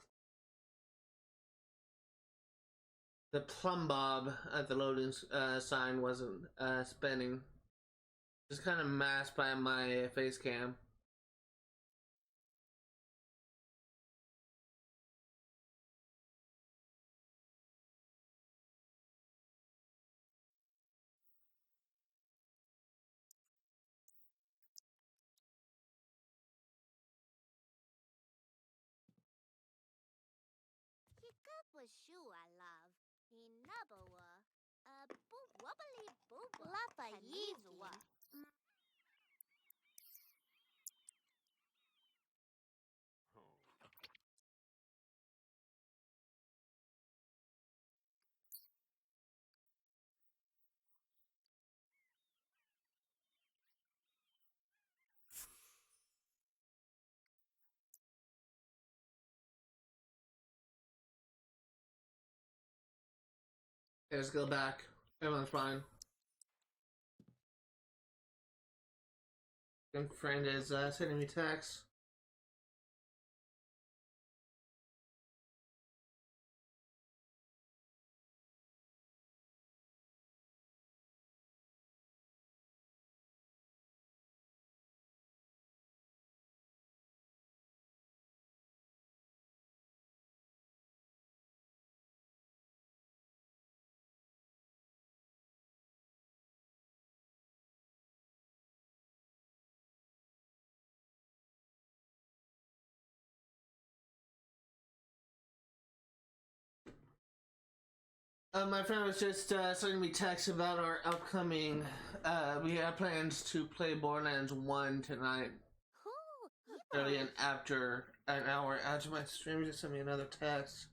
The plumb bob at the loading sign wasn't spinning. Just kind of masked by my face cam. Kikawa shoe I love. Inabawa. Boop wobbly boop. Lapa yizwa. Okay, let's go back. Everyone's fine. Good friend is sending me text. My friend was just sending me texts about our upcoming. We have plans to play Borderlands 1 tonight. Early and after an hour after my stream, he just sent me another text.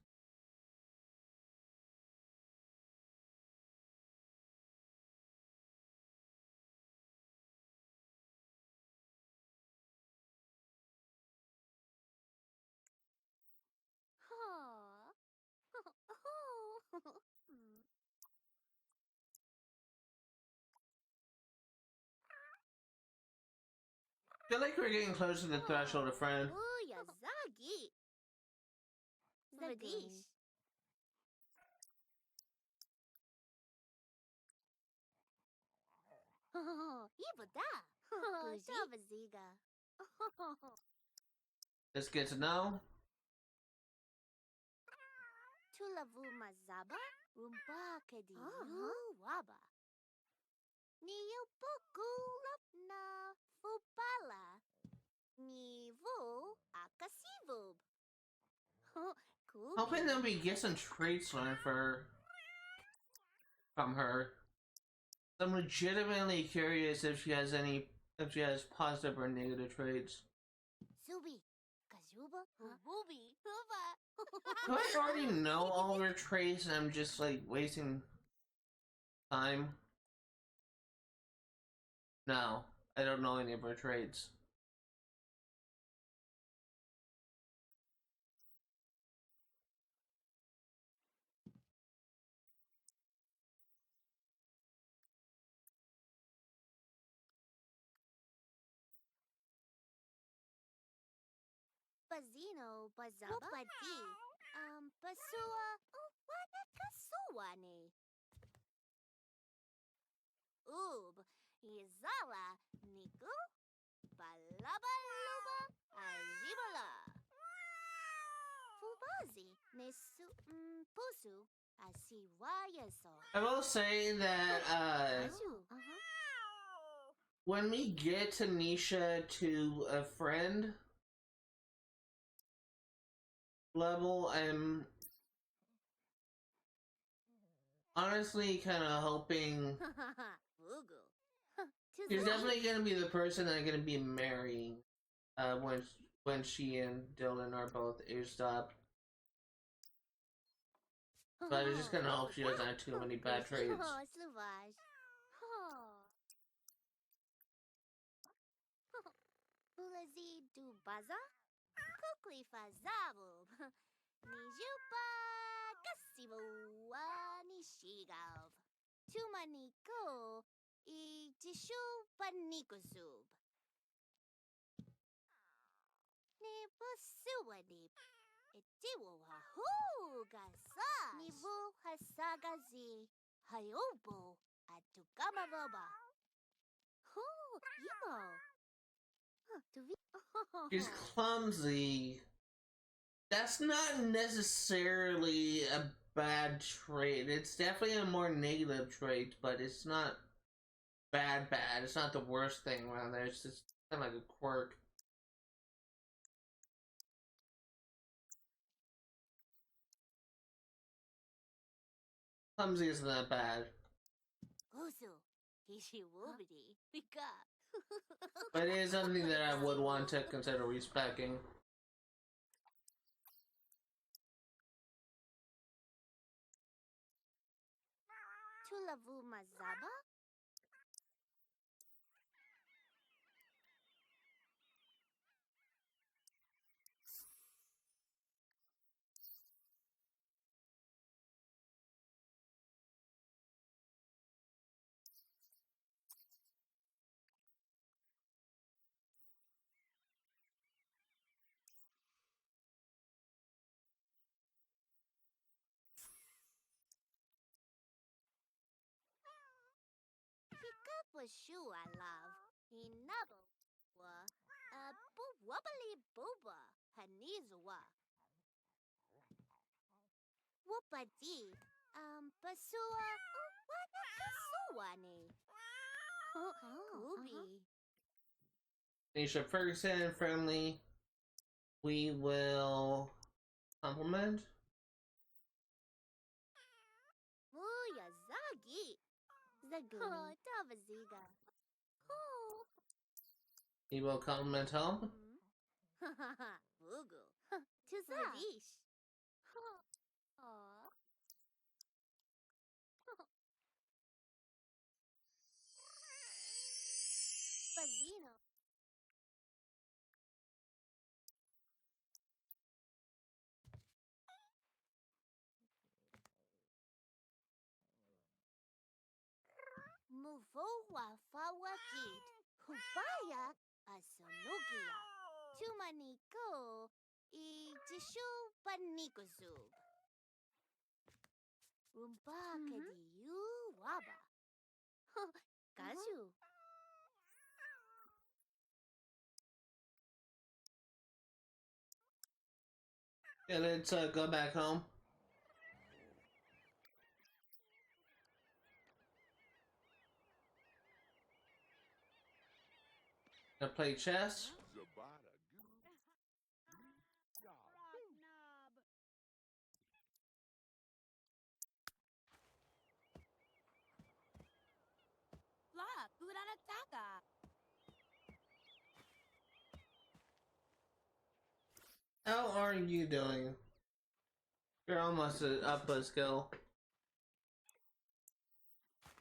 I feel like we're getting close to the threshold of friend. Ooh, Yazagi. Zadish. Ibuda. Shavaziga. Let's get to know. Tulavu mazaba. Rumba kedi waba. Niyopukula na fupala. Nivu akasivub. Hoping that we get some traits learned from her. I'm legitimately curious if she has positive or negative traits. Subi. Kazuba. Bubi. Huba. Do I already know all of her traits and I'm just like wasting time? No, I don't know any of her traits. Bazino, bazaba. Wapadi. Pasua. Wana kasuwane. Ub. Izala. Niku. Balabaluba. Ajibala. Fubazi. Nesu. Pusu. Asiwayaso. I will say that, Azu. when we get Tanisha to a friend level, I'm honestly kind of hoping Fugu. she's definitely gonna be the person that I'm gonna be marrying, when she and Dylan are both aged up. But I just kind of hope she doesn't have too many bad traits. Sluvage. Bulazi du baza? Kukli fazabu. Nijupa kasibu wa nishigav. Tumaniko I tishu panikosub. Nibusuwanip. Itiwu hahu gasa. Nibu hasagazi. Hayobo atukamavoba. Who Imo? She's clumsy. That's not necessarily a bad trait. It's definitely a more negative trait, but it's not bad. It's not the worst thing around there. It's just kind of like a quirk. Clumsy isn't that bad. Gosu. Ishiwobidi. Pika. But it is something that I would want to consider respecting. Tulavu mazaba? Washu I love. Inabo wa wobbly booba hanizwa. Whoopadi. Pasua wana kasuwane. Kubi. Nisha Ferguson, friendly. We will compliment. Muya zagi. Zaguni. Tavaziga. We will compliment him. Fugu. Tuzadish. Bazino. Muvo wa fawakid. Hubaya asonugia. Tumaniko I tishu panikosub. Rumpa kadiyu waba. Kazu. Yeah, let's go back home. Gonna play chess. Zabada goo. Y'all. Knob. Flop, Buranataka. How are you doing? You're almost up a skill.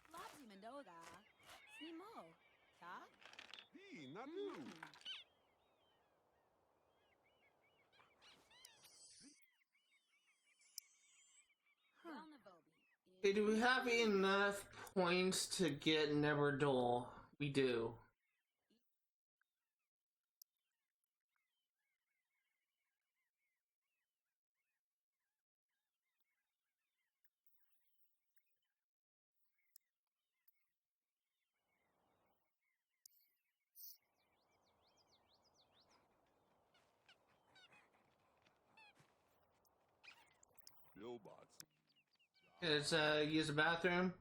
Flopsy Mendoga. Snimo. Ta? Hey, do we have enough points to get Never Dull? We do. Billbots. Let's use the bathroom.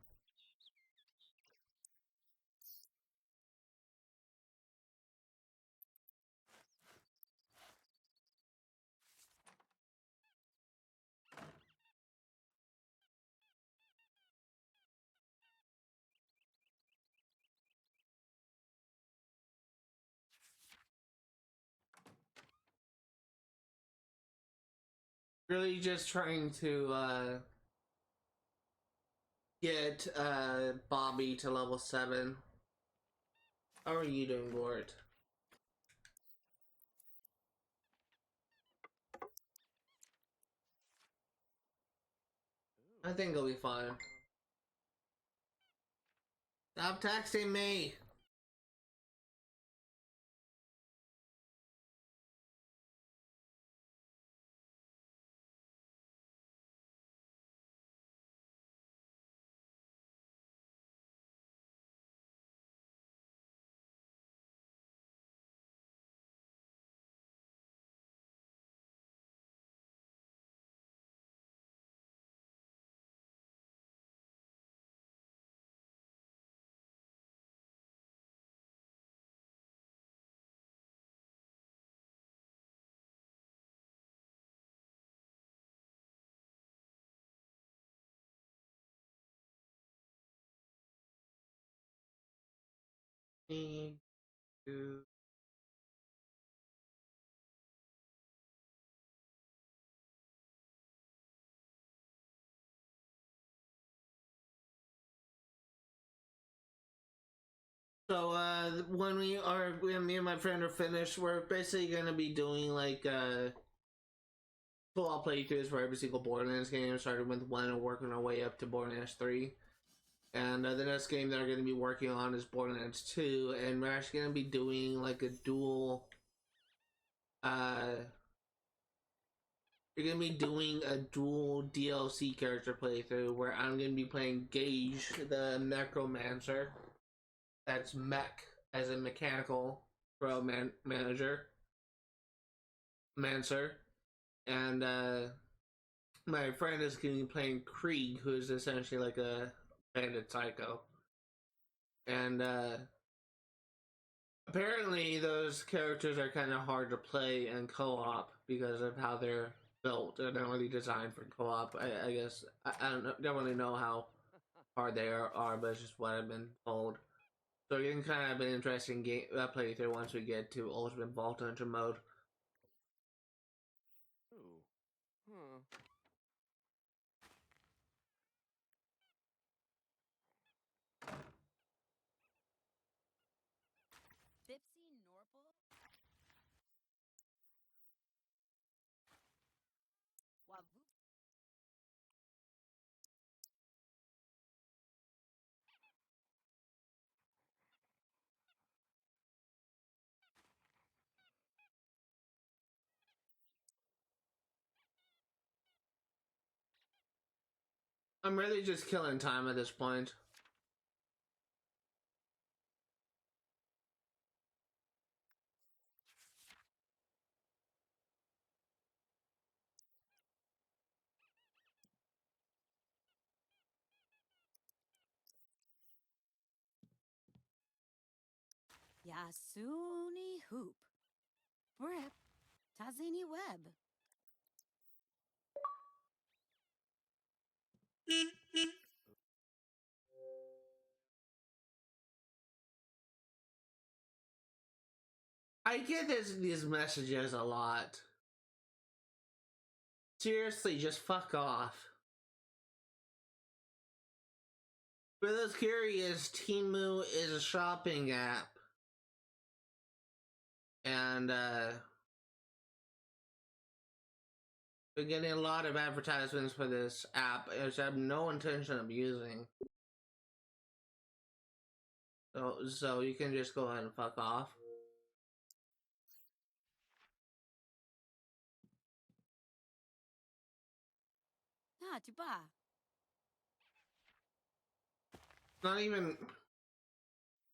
Really just trying to get Bobby to level 7. How are you doing, Gort? I think it'll be fine. Stop texting me! Me, two. So, when me and my friend are finished, we're basically gonna be doing like full playthroughs for every single Borderlands game, starting with 1 and working our way up to Borderlands 3. And the next game that we're going to be working on is Borderlands 2, and we're actually going to be doing like a dual. We're going to be doing a dual DLC character playthrough where I'm going to be playing Gage, the Necromancer. That's mech, as a mechanical manager. Mancer. And my friend is going to be playing Krieg, who is essentially like a bandit psycho. And apparently those characters are kind of hard to play in co-op because of how they're built. They're not really designed for co-op. I guess I don't really know how hard they are, but it's just what I've been told. So it can kind of be an interesting game playthrough once we get to Ultimate Vault Hunter mode. Ooh. Huh. Dipsy Norpal? Wavu. I'm really just killing time at this point. Yasuni Hoop. Brip. Tazini Web. I get these messages a lot. Seriously, just fuck off. For those curious, Temu is a shopping app. And We're getting a lot of advertisements for this app, which I have no intention of using. So you can just go ahead and fuck off. Ah, tu ba. Not even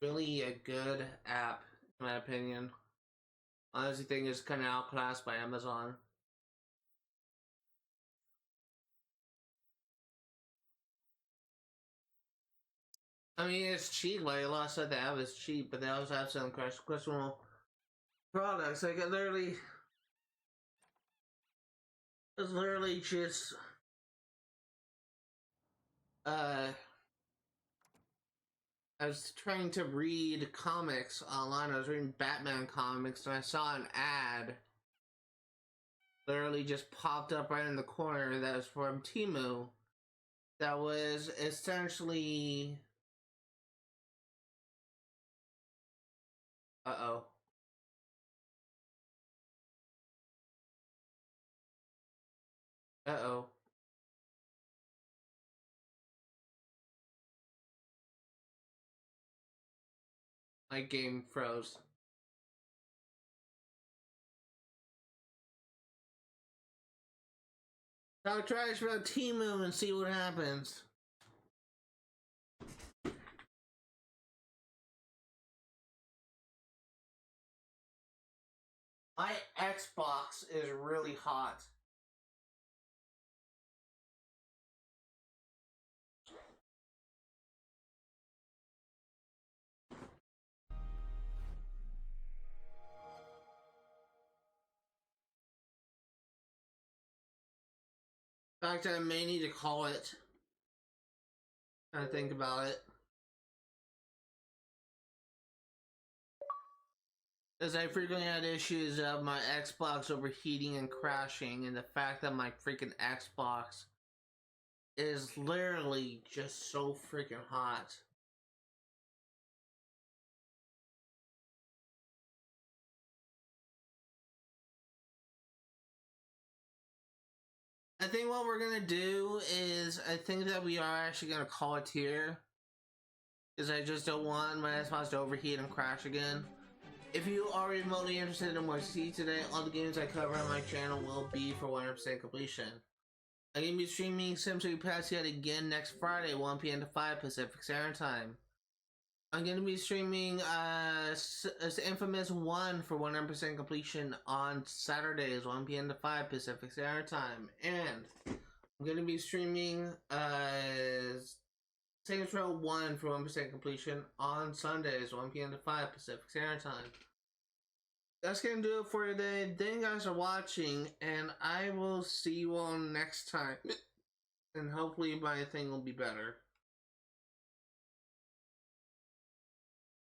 really a good app, in my opinion. Honestly, think it's kind of outclassed by Amazon. I mean, it's cheap. Like a lot of stuff they have is cheap, but they also have some questionable products. Like it's literally just uh. I was trying to read comics online. I was reading Batman comics, and I saw an ad. Literally just popped up right in the corner. That was from Temu. That was essentially. Uh-oh. Uh-oh. My game froze. Talk trash about Temu and see what happens. My Xbox is really hot. In fact, I may need to call it. Trying to think about it. As I frequently had issues of my Xbox overheating and crashing, and the fact that my freaking Xbox is literally just so freaking hot. I think what we're gonna do is, I think that we are actually gonna call it here. Because I just don't want my Xbox to overheat and crash again. If you are remotely interested in what you see today, all the games I cover on my channel will be for 100% completion. I'm going to be streaming Sims 3 Pass yet again next Friday, 1 p.m. to 5 Pacific Standard Time. I'm going to be streaming Infamous 1 for 100% completion on Saturdays, 1 p.m. to 5 Pacific Standard Time. And I'm going to be streaming Saints Row 1 for 1% completion on Sundays, 1 p.m. to 5 Pacific Standard Time. That's gonna do it for today. Thank you guys for watching, and I will see you all next time. And hopefully my thing will be better.